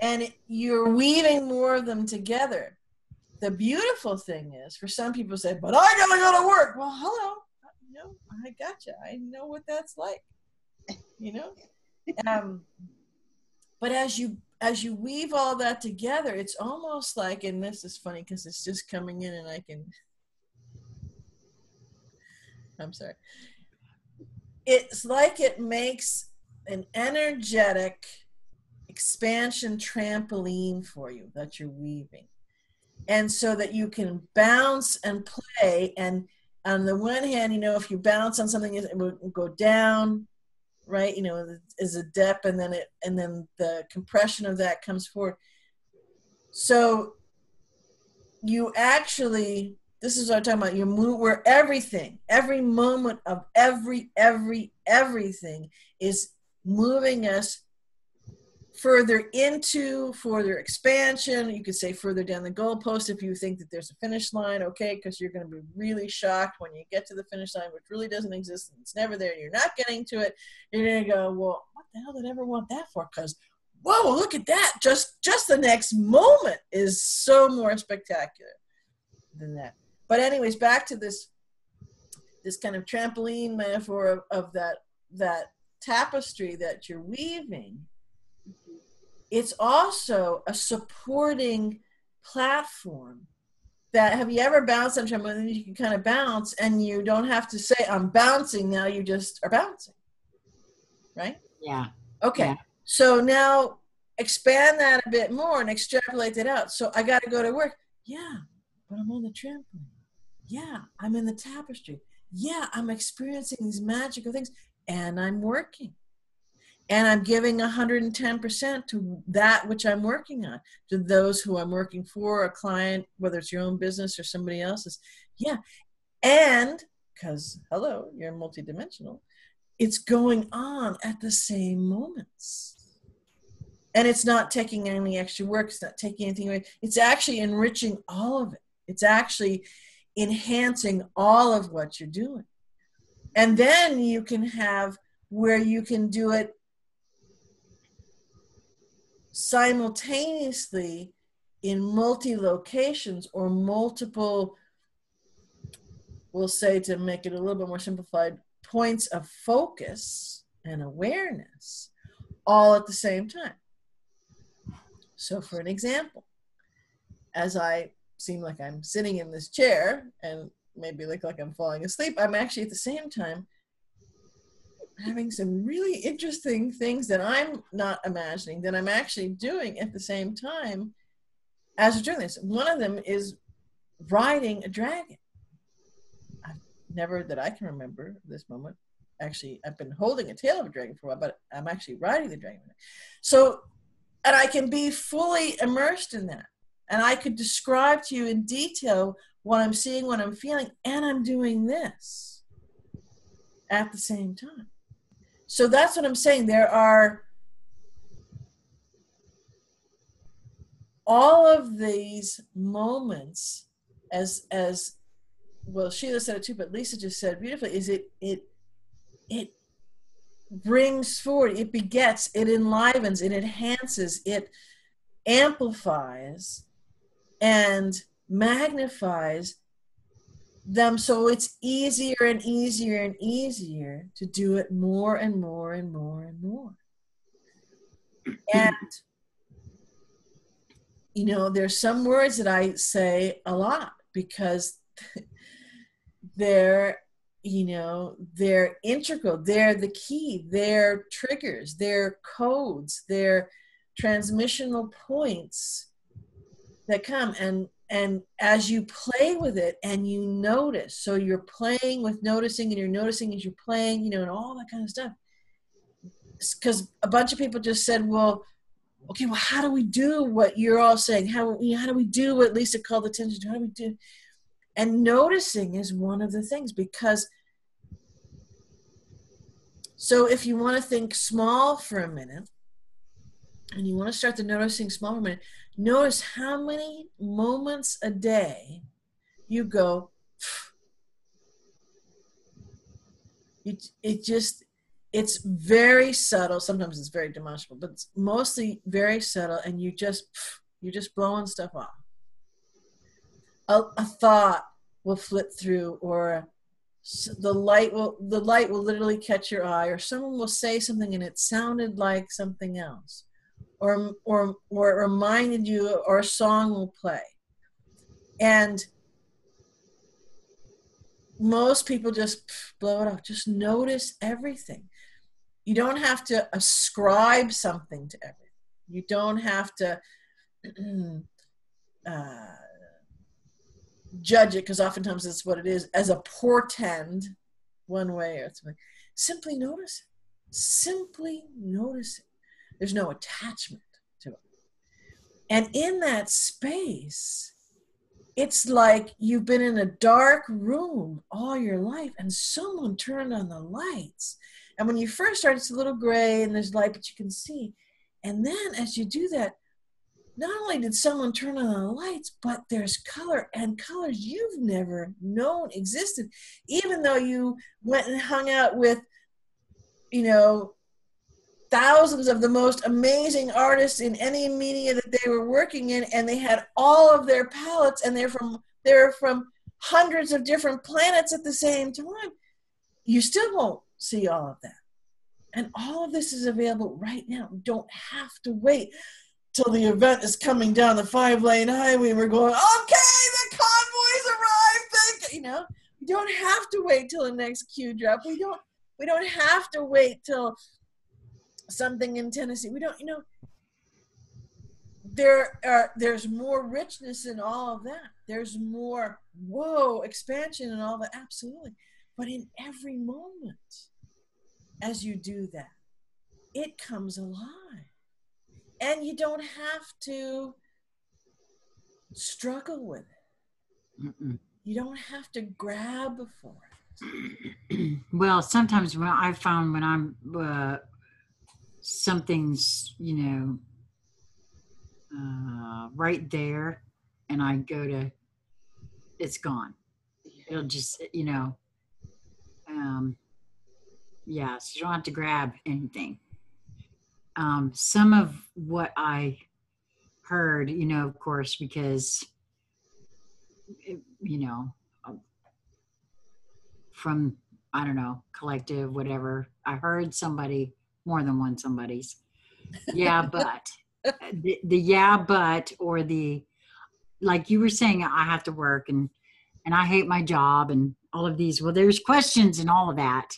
And you're weaving more of them together. The beautiful thing is, for some people say, but I gotta go to work. Well, hello, you know, I gotcha. I know what that's like, you know. But as you weave all that together, it's almost like, and this is funny because it's just coming in, and I'm sorry. It's like it makes an energetic expansion trampoline for you that you're weaving. And so that you can bounce and play. And on the one hand, you know, if you bounce on something, it will go down, right? You know, is a dip, and then the compression of that comes forward. So you actually, this is what I'm talking about. You move where everything, every moment of everything is moving us further into, further expansion. You could say further down the goalpost if you think that there's a finish line, okay, because you're going to be really shocked when you get to the finish line, which really doesn't exist, and it's never there, and you're not getting to it. You're going to go, well, what the hell did I ever want that for? Because, whoa, look at that. Just the next moment is so more spectacular than that. But anyways, back to this kind of trampoline metaphor of that tapestry that you're weaving. It's also a supporting platform. That, have you ever bounced on a trampoline? You can kind of bounce, and you don't have to say, I'm bouncing now. You just are bouncing, right? Yeah. Okay. Yeah. So now expand that a bit more and extrapolate that out. So I got to go to work. Yeah, but I'm on the trampoline. Yeah, I'm in the tapestry. Yeah, I'm experiencing these magical things, and I'm working. And I'm giving 110% to that which I'm working on, to those who I'm working for, a client, whether it's your own business or somebody else's. Yeah. And because, hello, you're multidimensional, it's going on at the same moments. And it's not taking any extra work. It's not taking anything away. It's actually enriching all of it. It's actually enhancing all of what you're doing. And then you can have where you can do it simultaneously in multi-locations or multiple, we'll say, to make it a little bit more simplified, points of focus and awareness all at the same time. So for an example, as I seem like I'm sitting in this chair and maybe look like I'm falling asleep, I'm actually at the same time having some really interesting things that I'm not imagining, that I'm actually doing at the same time as we're doing this. One of them is riding a dragon. I've never, that I can remember this moment. Actually, I've been holding a tail of a dragon for a while, but I'm actually riding the dragon. So, and I can be fully immersed in that. And I could describe to you in detail what I'm seeing, what I'm feeling, and I'm doing this at the same time. So that's what I'm saying. There are all of these moments, as well, Sheila said it too, but Lisa just said beautifully, is it brings forward, it begets, it enlivens, it enhances, it amplifies and magnifies them, so it's easier and easier and easier to do it more and more and more and more. And you know, there's some words that I say a lot because they're, you know, they're integral, they're the key, they're triggers, they're codes, they're transmissional points that come. And as you play with it and you notice, so you're playing with noticing, and you're noticing as you're playing, you know, and all that kind of stuff. Because a bunch of people just said, well, okay, well, how do we do what you're all saying? How do we do what Lisa called attention to? How do we do? And noticing is one of the things, because so if you want to think small for a minute, and you want to start the noticing small for a minute, notice how many moments a day you go, it's very subtle. Sometimes it's very demonstrable, but it's mostly very subtle, and you're just blowing stuff off. A thought will flit through, or the light will literally catch your eye, or someone will say something and it sounded like something else, or it reminded you, or a song will play. And most people just blow it off. Just notice everything. You don't have to ascribe something to everything. You don't have to judge it, because oftentimes that's what it is, as a portend one way or something. Simply notice it. Simply notice it. There's no attachment to it. And in that space, it's like you've been in a dark room all your life and someone turned on the lights. And when you first start, it's a little gray and there's light, but you can see. And then as you do that, not only did someone turn on the lights, but there's color, and colors you've never known existed. Even though you went and hung out with, you know, thousands of the most amazing artists in any media that they were working in, and they had all of their palettes, and they're from hundreds of different planets at the same time, you still won't see all of that. And all of this is available right now. You don't have to wait till the event is coming down the 5-lane highway and we're going, okay, the convoys arrived. You know, you don't have to wait till the next cue drop. We don't have to wait till something in Tennessee. We don't, you know, there's more richness in all of that. There's more, expansion in all that. Absolutely. But in every moment, as you do that, it comes alive. And you don't have to struggle with it. Mm-mm. You don't have to grab for it. Well, sometimes when I found when I'm something's, you know, right there, and I go to, it's gone. It'll just, you know, yeah, so you don't have to grab anything. Some of what I heard, you know, of course, because, you know, from, I don't know, collective, whatever, I heard somebody, more than one somebody's, yeah, but, the yeah, but, or the, like you were saying, I have to work and I hate my job and all of these. Well, there's questions and all of that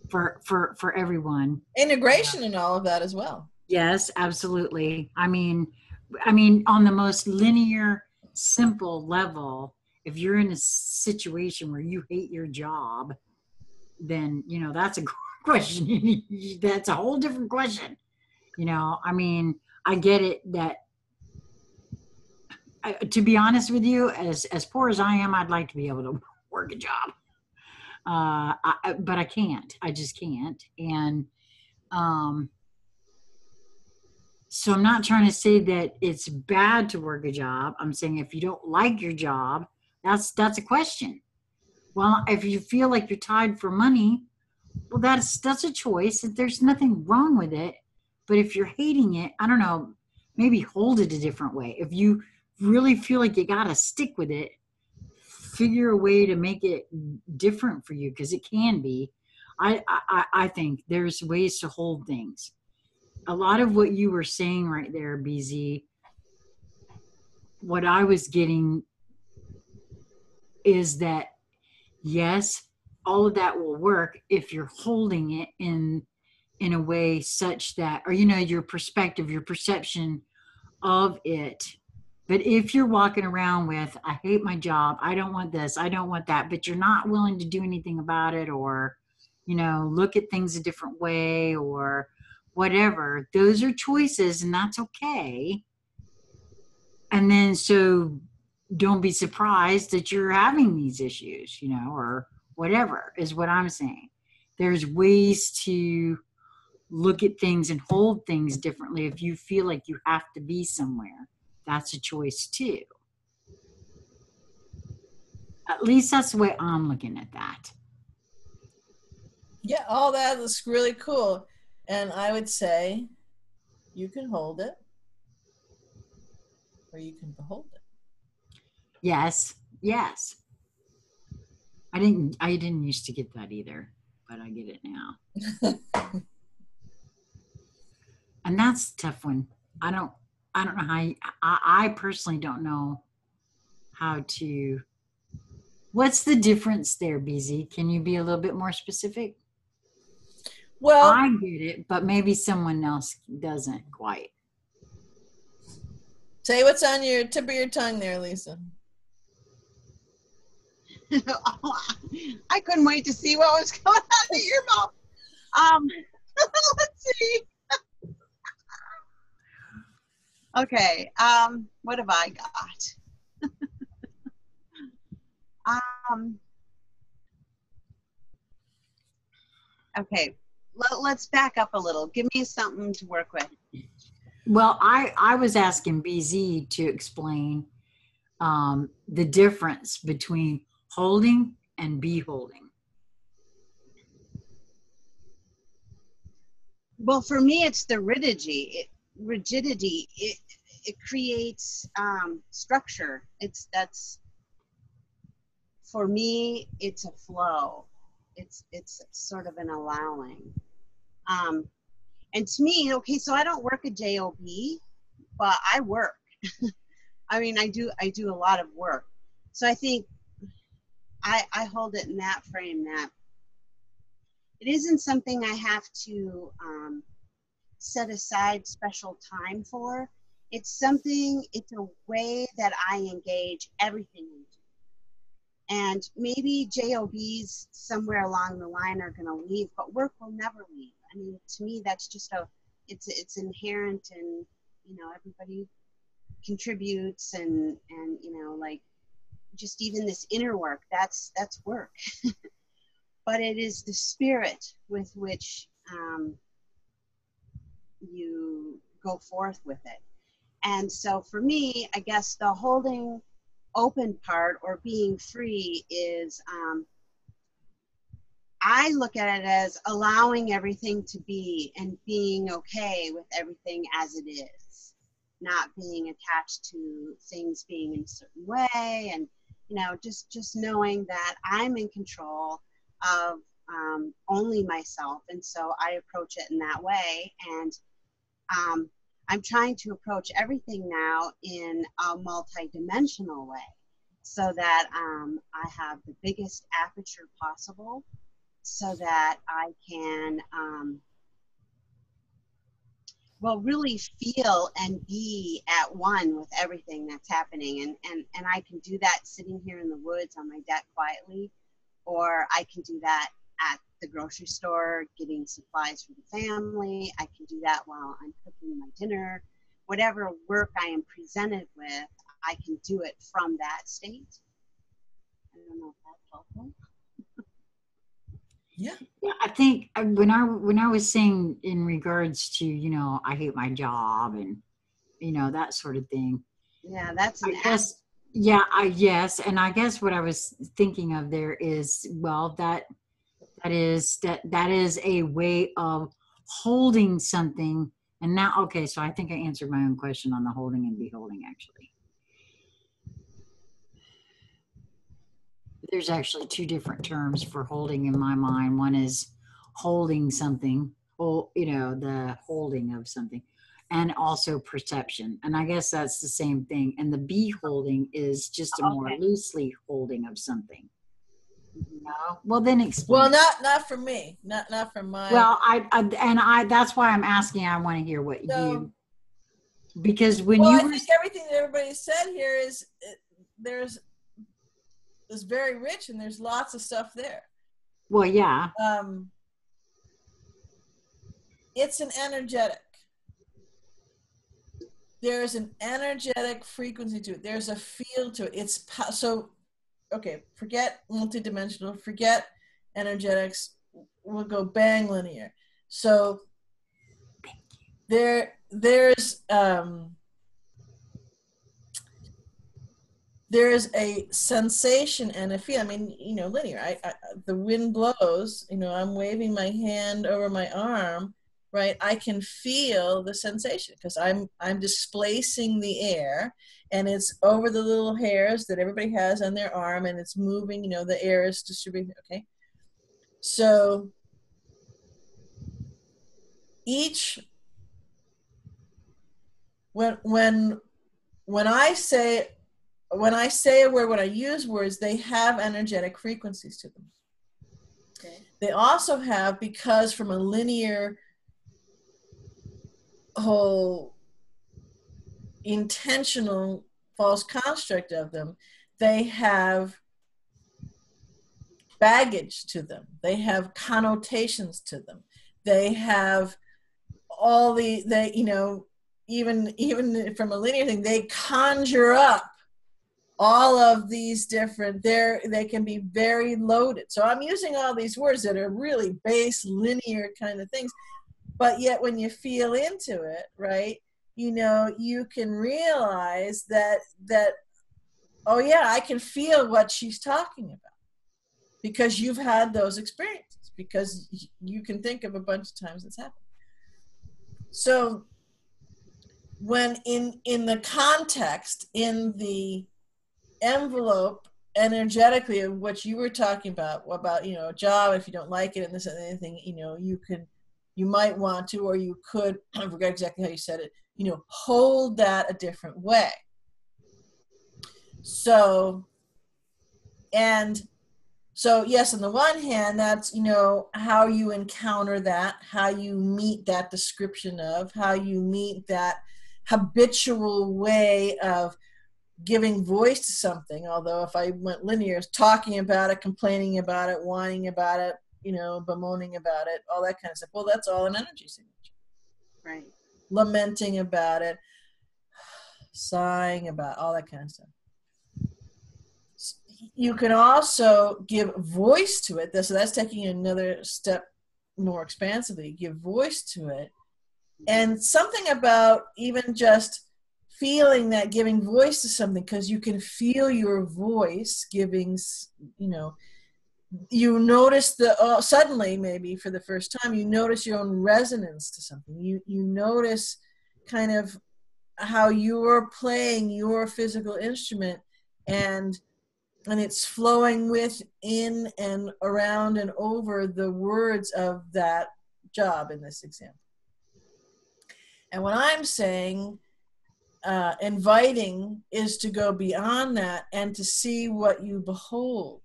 for everyone. Integration and all of that as well. Yes, absolutely. I mean, on the most linear, simple level, if you're in a situation where you hate your job, then, you know, that's a question. That's a whole different question. You know, I mean, I get it that, to be honest with you, as poor as I am, I'd like to be able to work a job. But I can't. I just can't. And so I'm not trying to say that it's bad to work a job. I'm saying if you don't like your job, that's a question. Well, if you feel like you're tied for money, well, that's a choice. There's nothing wrong with it. But if you're hating it, I don't know, maybe hold it a different way. If you really feel like you got to stick with it, figure a way to make it different for you, because it can be. I think there's ways to hold things. A lot of what you were saying right there, BZ, what I was getting is that, yes, all of that will work if you're holding it in a way such that, or, you know, your perspective, your perception of it. But if you're walking around with, I hate my job, I don't want this, I don't want that, but you're not willing to do anything about it, or, you know, look at things a different way, or whatever, those are choices, and that's okay. And then, so don't be surprised that you're having these issues, you know, or whatever is what I'm saying. There's ways to look at things and hold things differently. If you feel like you have to be somewhere, that's a choice too. At least that's the way I'm looking at that. Yeah, all that is really cool. And I would say you can hold it, or you can behold it. Yes, yes. I didn't used to get that either, but I get it now. And that's a tough one. I don't know how I personally don't know how to. What's the difference there, BZ? Can you be a little bit more specific? Well, I get it, but maybe someone else doesn't quite. Say what's on your tip of your tongue there, Lisa. I couldn't wait to see what was coming out of your mouth. Let's see. Okay. What have I got? Okay. Let's back up a little. Give me something to work with. Well, I was asking BZ to explain the difference between holding and beholding. Well, for me, it's the rigidity. It creates structure. That's for me. It's a flow. It's sort of an allowing. And to me, okay, so I don't work a job, but I work. I mean, I do a lot of work. So I think I hold it in that frame, that it isn't something I have to set aside special time for. It's a way that I engage everything into. And maybe JOBs somewhere along the line are going to leave, but work will never leave. I mean, to me, that's just it's inherent, and everybody contributes, and like just even this inner work, that's work. But it is the spirit with which you go forth with it. And so for me, I guess the holding open part, or being free, is I look at it as allowing everything to be and being okay with everything as it is, not being attached to things being in a certain way, and just knowing that I'm in control of only myself. And so I approach it in that way. And I'm trying to approach everything now in a multi-dimensional way, so that I have the biggest aperture possible, so that I can really feel and be at one with everything that's happening. And I can do that sitting here in the woods on my deck quietly, or I can do that at the grocery store getting supplies for the family. I can do that while I'm cooking my dinner. Whatever work I am presented with, I can do it from that state. I don't know if that's helpful. Yeah. Yeah, I think when I was saying in regards to I hate my job and that sort of thing. Yeah, that's I guess. Yeah, yes, and I guess what I was thinking of there is, well, that is a way of holding something. And now, okay, so I think I answered my own question on the holding and beholding. Actually, there's actually two different terms for holding in my mind. One is holding something, the holding of something, and also perception. And I guess that's the same thing. And the beholding is just a more loosely holding of something. Well, then explain. Well, not for me. Not for my. Well, I that's why I'm asking. I want to hear what because when I think everything that everybody said here is very rich, and there's lots of stuff there. Well, yeah. It's an energetic. There's an energetic frequency to it. There's a field to it. Forget multidimensional, forget energetics. We'll go bang linear. So there's a sensation and a feel. I mean, linear. The wind blows. I'm waving my hand over my arm, right? I can feel the sensation because I'm displacing the air, and it's over the little hairs that everybody has on their arm, and it's moving. The air is distributing. Okay, so when I say a word, when I use words, they have energetic frequencies to them. Okay. They also have, because from a linear whole intentional false construct of them, they have baggage to them. They have connotations to them. They have all they, you know, even from a linear thing, they conjure up all of these different, they can be very loaded. So I'm using all these words that are really base linear kind of things, but yet when you feel into it, right, you know, you can realize that oh yeah, I can feel what she's talking about, because you've had those experiences, because you can think of a bunch of times it's happened. So when in the context, in the envelope energetically of what you were talking about, you know, a job, if you don't like it and this and anything, you know, you might want to, or you could, I forgot exactly how you said it, you know, hold that a different way. So, and so yes, on the one hand, that's, you know, how you encounter that, how you meet that description of, how you meet that habitual way of giving voice to something. Although if I went linear, talking about it, complaining about it, whining about it, you know, bemoaning about it, all that kind of stuff. Well, that's all an energy signature. Right. Lamenting about it, sighing about all that kind of stuff. You can also give voice to it. So that's taking another step more expansively. Give voice to it. And something about even just feeling that, giving voice to something, because you can feel your voice giving, you know, you notice suddenly, maybe for the first time, you notice your own resonance to something. You notice kind of how you're playing your physical instrument, and it's flowing within and around and over the words of that job in this example. And when I'm saying inviting is to go beyond that and to see what you behold.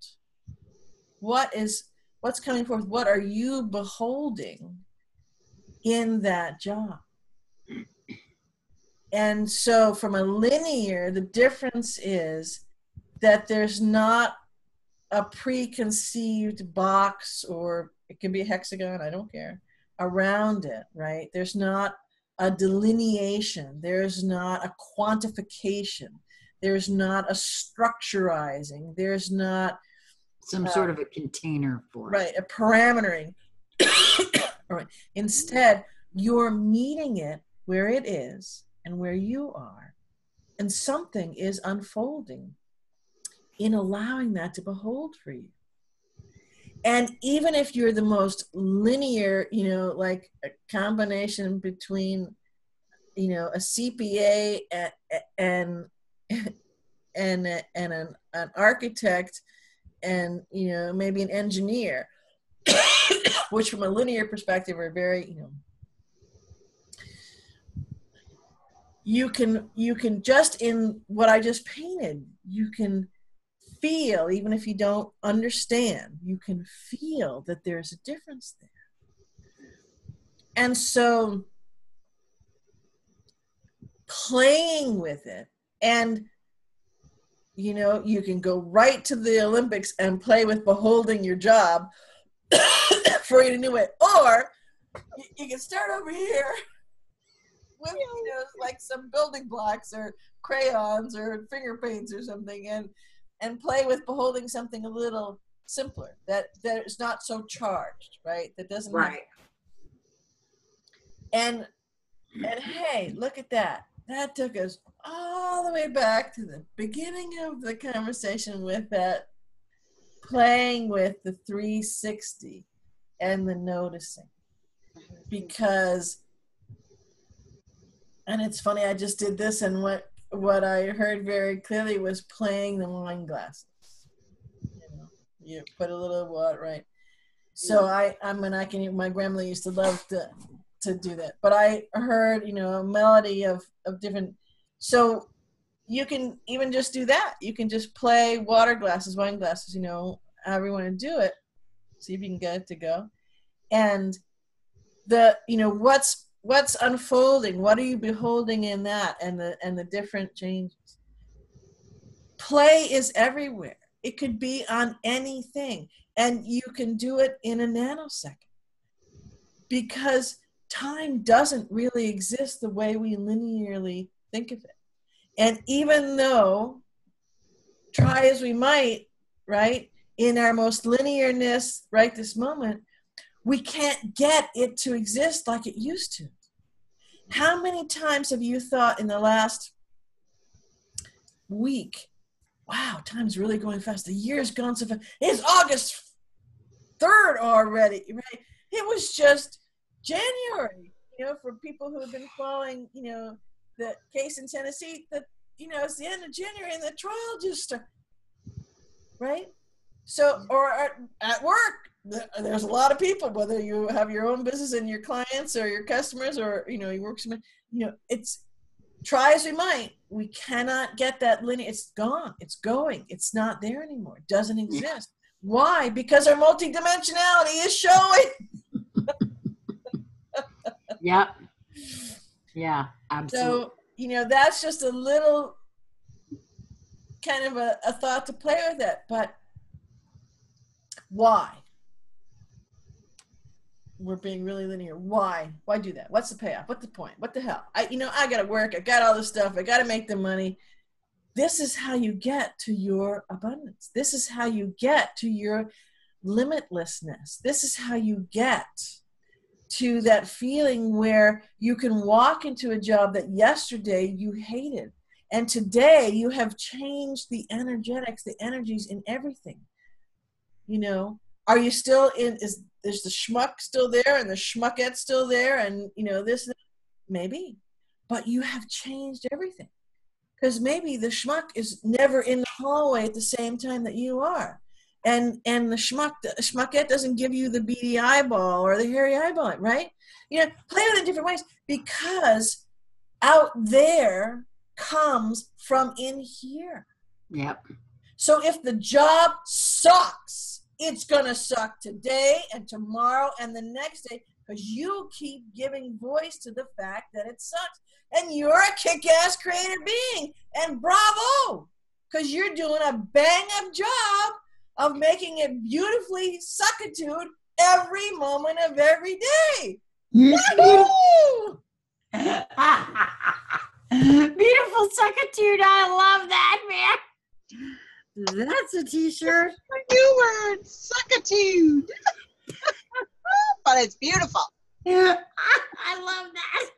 What's coming forth? What are you beholding in that job? And so from a linear, the difference is that there's not a preconceived box, or it can be a hexagon, I don't care, around it, right? There's not a delineation. There's not a quantification. There's not a structurizing. There's not some sort of a container for it. Right, a parametering. All right. Instead, you're meeting it where it is and where you are, and something is unfolding in allowing that to behold for you. And even if you're the most linear, you know, like a combination between, you know, a CPA and an architect, and, you know, maybe an engineer, which from a linear perspective are very, you know, you can just, in what I just painted, you can feel, even if you don't understand, you can feel that there's a difference there. And so playing with it, and, you know, you can go right to the Olympics and play with beholding your job for you to know it, or you can start over here with, you know, like some building blocks or crayons or finger paints or something, and play with beholding something a little simpler, that is not so charged, right? That doesn't right. And hey, look at that. That took us all the way back to the beginning of the conversation with that playing with the 360 and the noticing. Because, and it's funny, I just did this, and what I heard very clearly was playing the wine glasses. You know, you put a little what, right? So my grandmother used to love to do that. But I heard, you know, a melody of different, so you can even just do that. You can just play water glasses, wine glasses, you know, however you want to do it. See if you can get it to go. And the, you know, what's what's unfolding? What are you beholding in that, and the different changes? Play is everywhere. It could be on anything, and you can do it in a nanosecond, because time doesn't really exist the way we linearly think of it. And even though, try as we might, right, in our most linearness right this moment, we can't get it to exist like it used to. How many times have you thought in the last week, wow, time's really going fast. The year's gone so fast. It's August 3rd already, right? It was just January, for people who have been following, the case in Tennessee, that, it's the end of January and the trial just started, right? So, or at work, there's a lot of people, whether you have your own business and your clients or your customers, or, you work, it's, try as we might, we cannot get that linear. It's gone. It's going. It's not there anymore. It doesn't exist. Why? Because our multidimensionality is showing. Yep. Yeah, absolutely. So, that's just a little kind of a thought to play with it. But why? We're being really linear. Why? Why do that? What's the payoff? What's the point? What the hell? I got to work. I got all this stuff. I got to make the money. This is how you get to your abundance. This is how you get to your limitlessness. This is how you get to that feeling where you can walk into a job that yesterday you hated. And today you have changed the energetics, the energies in everything. Are you still is the schmuck still there and the schmuckette still there, and this, maybe, but you have changed everything, because maybe the schmuck is never in the hallway at the same time that you are, and the schmuckette doesn't give you the beady eyeball or the hairy eyeball, right? Play with it in different ways, because out there comes from in here. Yep. So if the job sucks, it's going to suck today and tomorrow and the next day, because you keep giving voice to the fact that it sucks. And you're a kick-ass creative being. And bravo, because you're doing a bang-up job of making it beautifully suckitude every moment of every day. Woo-hoo! Beautiful suckitude. I love that, man. That's a t-shirt. A new word, suckitude. But it's beautiful. Yeah, I love that.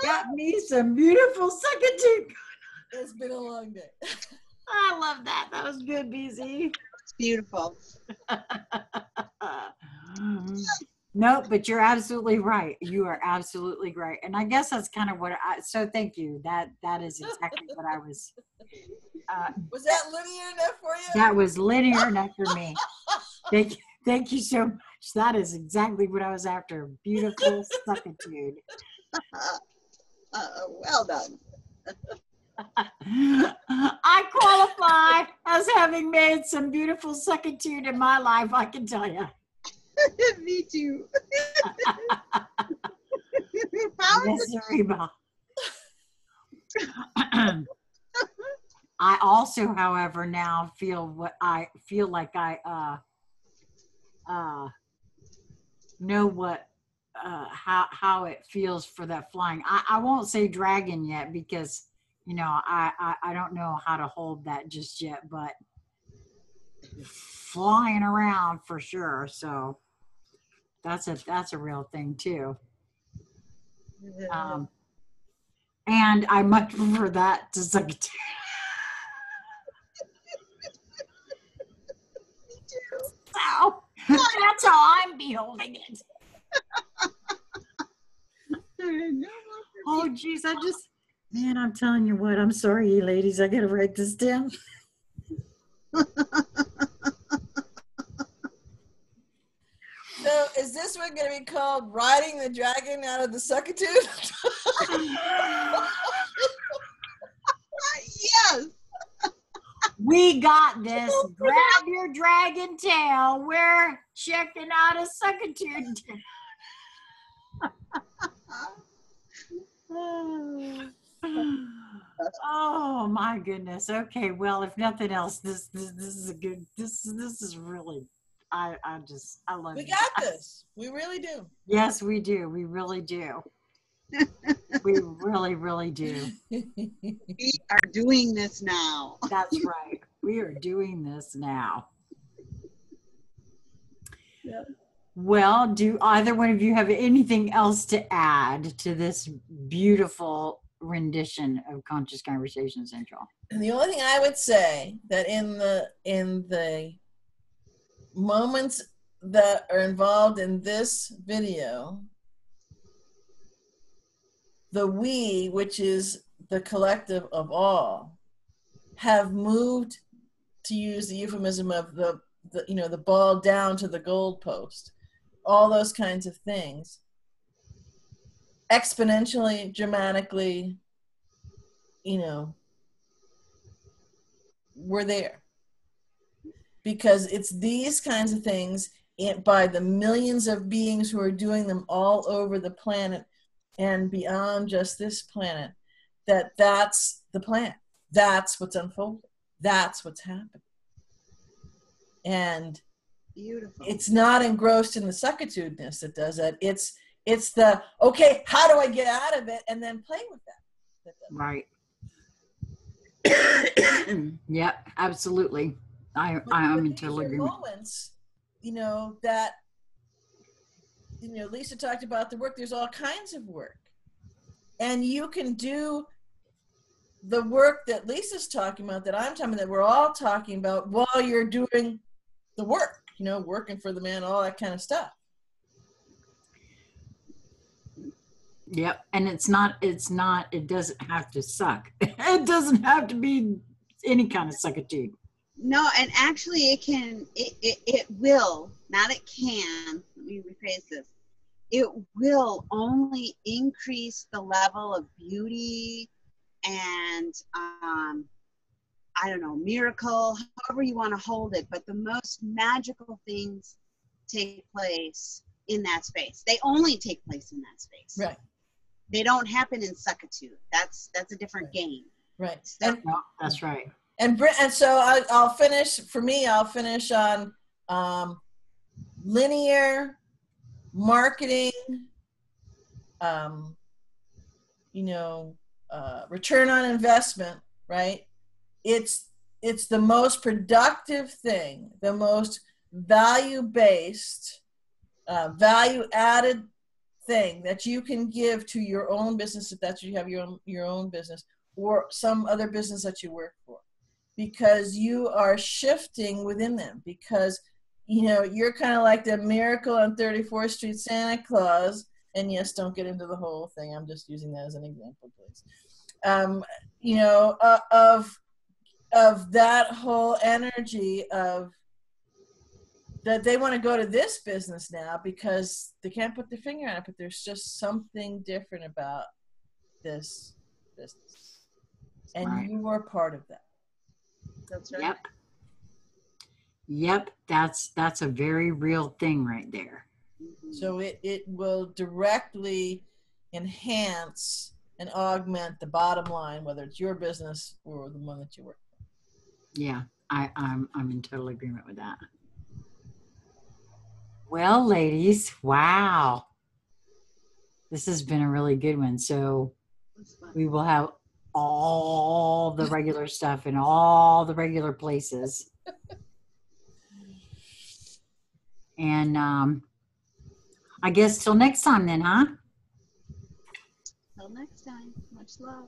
Got me some beautiful suckitude. It's been a long day. I love that. That was good, BZ. It's beautiful. No, but you're absolutely right. You are absolutely right. And I guess that's kind of what so thank you. That is exactly what I was. Was that linear enough for you? That was linear enough for me. Thank you so much. That is exactly what I was after. Beautiful suckitude. Well done. I qualify as having made some beautiful suckitude in my life, I can tell you. Me too. I also, however, now feel like I know what how it feels for that flying. I won't say dragon yet, because I don't know how to hold that just yet, but flying around for sure. So that's a real thing too. And I much prefer that to suckitude. So that's how I'm beholding it. Oh geez, I'm telling you what, I'm sorry, you ladies, I gotta write this down. So is this one going to be called Riding the Dragon Out of the Suckitude? Yes. We got this. Grab your dragon tail. We're checking out a suckitude. Oh my goodness. Okay. Well, if nothing else, this is a good. This is really. I love We you got guys. this. We really do. Yes, we do. We really do. We really, really do. We are doing this now. That's right. We are doing this now. Yeah. Well, do either one of you have anything else to add to this beautiful rendition of Conscious Conversation Central? And the only thing I would say that in the moments that are involved in this video, the we, which is the collective of all, have moved, to use the euphemism of the ball down to the goalpost, all those kinds of things, exponentially, dramatically, we're there. Because it's these kinds of things by the millions of beings who are doing them all over the planet and beyond just this planet, that's the plan. That's what's unfolding. That's what's happening. And Beautiful. it's not engrossed in the suckitudeness that does that. It's the, okay, how do I get out of it? And then play with that. Right. Yep, absolutely. I'm in total agreement. Moments, that, Lisa talked about the work. There's all kinds of work. And you can do the work that Lisa's talking about, that I'm talking about, that we're all talking about while you're doing the work, working for the man, all that kind of stuff. Yep. And it doesn't have to suck. It doesn't have to be any kind of suckitude. No, and actually it will, not it can, let me rephrase this. It will only increase the level of beauty and, I don't know, miracle, however you want to hold it, but the most magical things take place in that space. They only take place in that space. Right. They don't happen in suckitude. That's a different game. Right. So, No, that's right. And so I'll finish, for me, I'll finish on linear marketing, return on investment, right? It's the most productive thing, the most value-based, value-added thing that you can give to your own business, if that's what you have, your own business, or some other business that you work for, because you are shifting within them, because you're kind of like the Miracle on 34th Street Santa Claus. And yes, don't get into the whole thing, I'm just using that as an example, please. Of that whole energy of that they want to go to this business now because they can't put their finger on it, but there's just something different about this business. And right. You are part of that. that's right. Yep. That's a very real thing right there. So it will directly enhance and augment the bottom line, whether it's your business or the one that you work for. Yeah, I'm in total agreement with that. Well, ladies, wow. This has been a really good one. So we will have all the regular stuff in all the regular places. And I guess till next time then, huh? Till next time. Much love.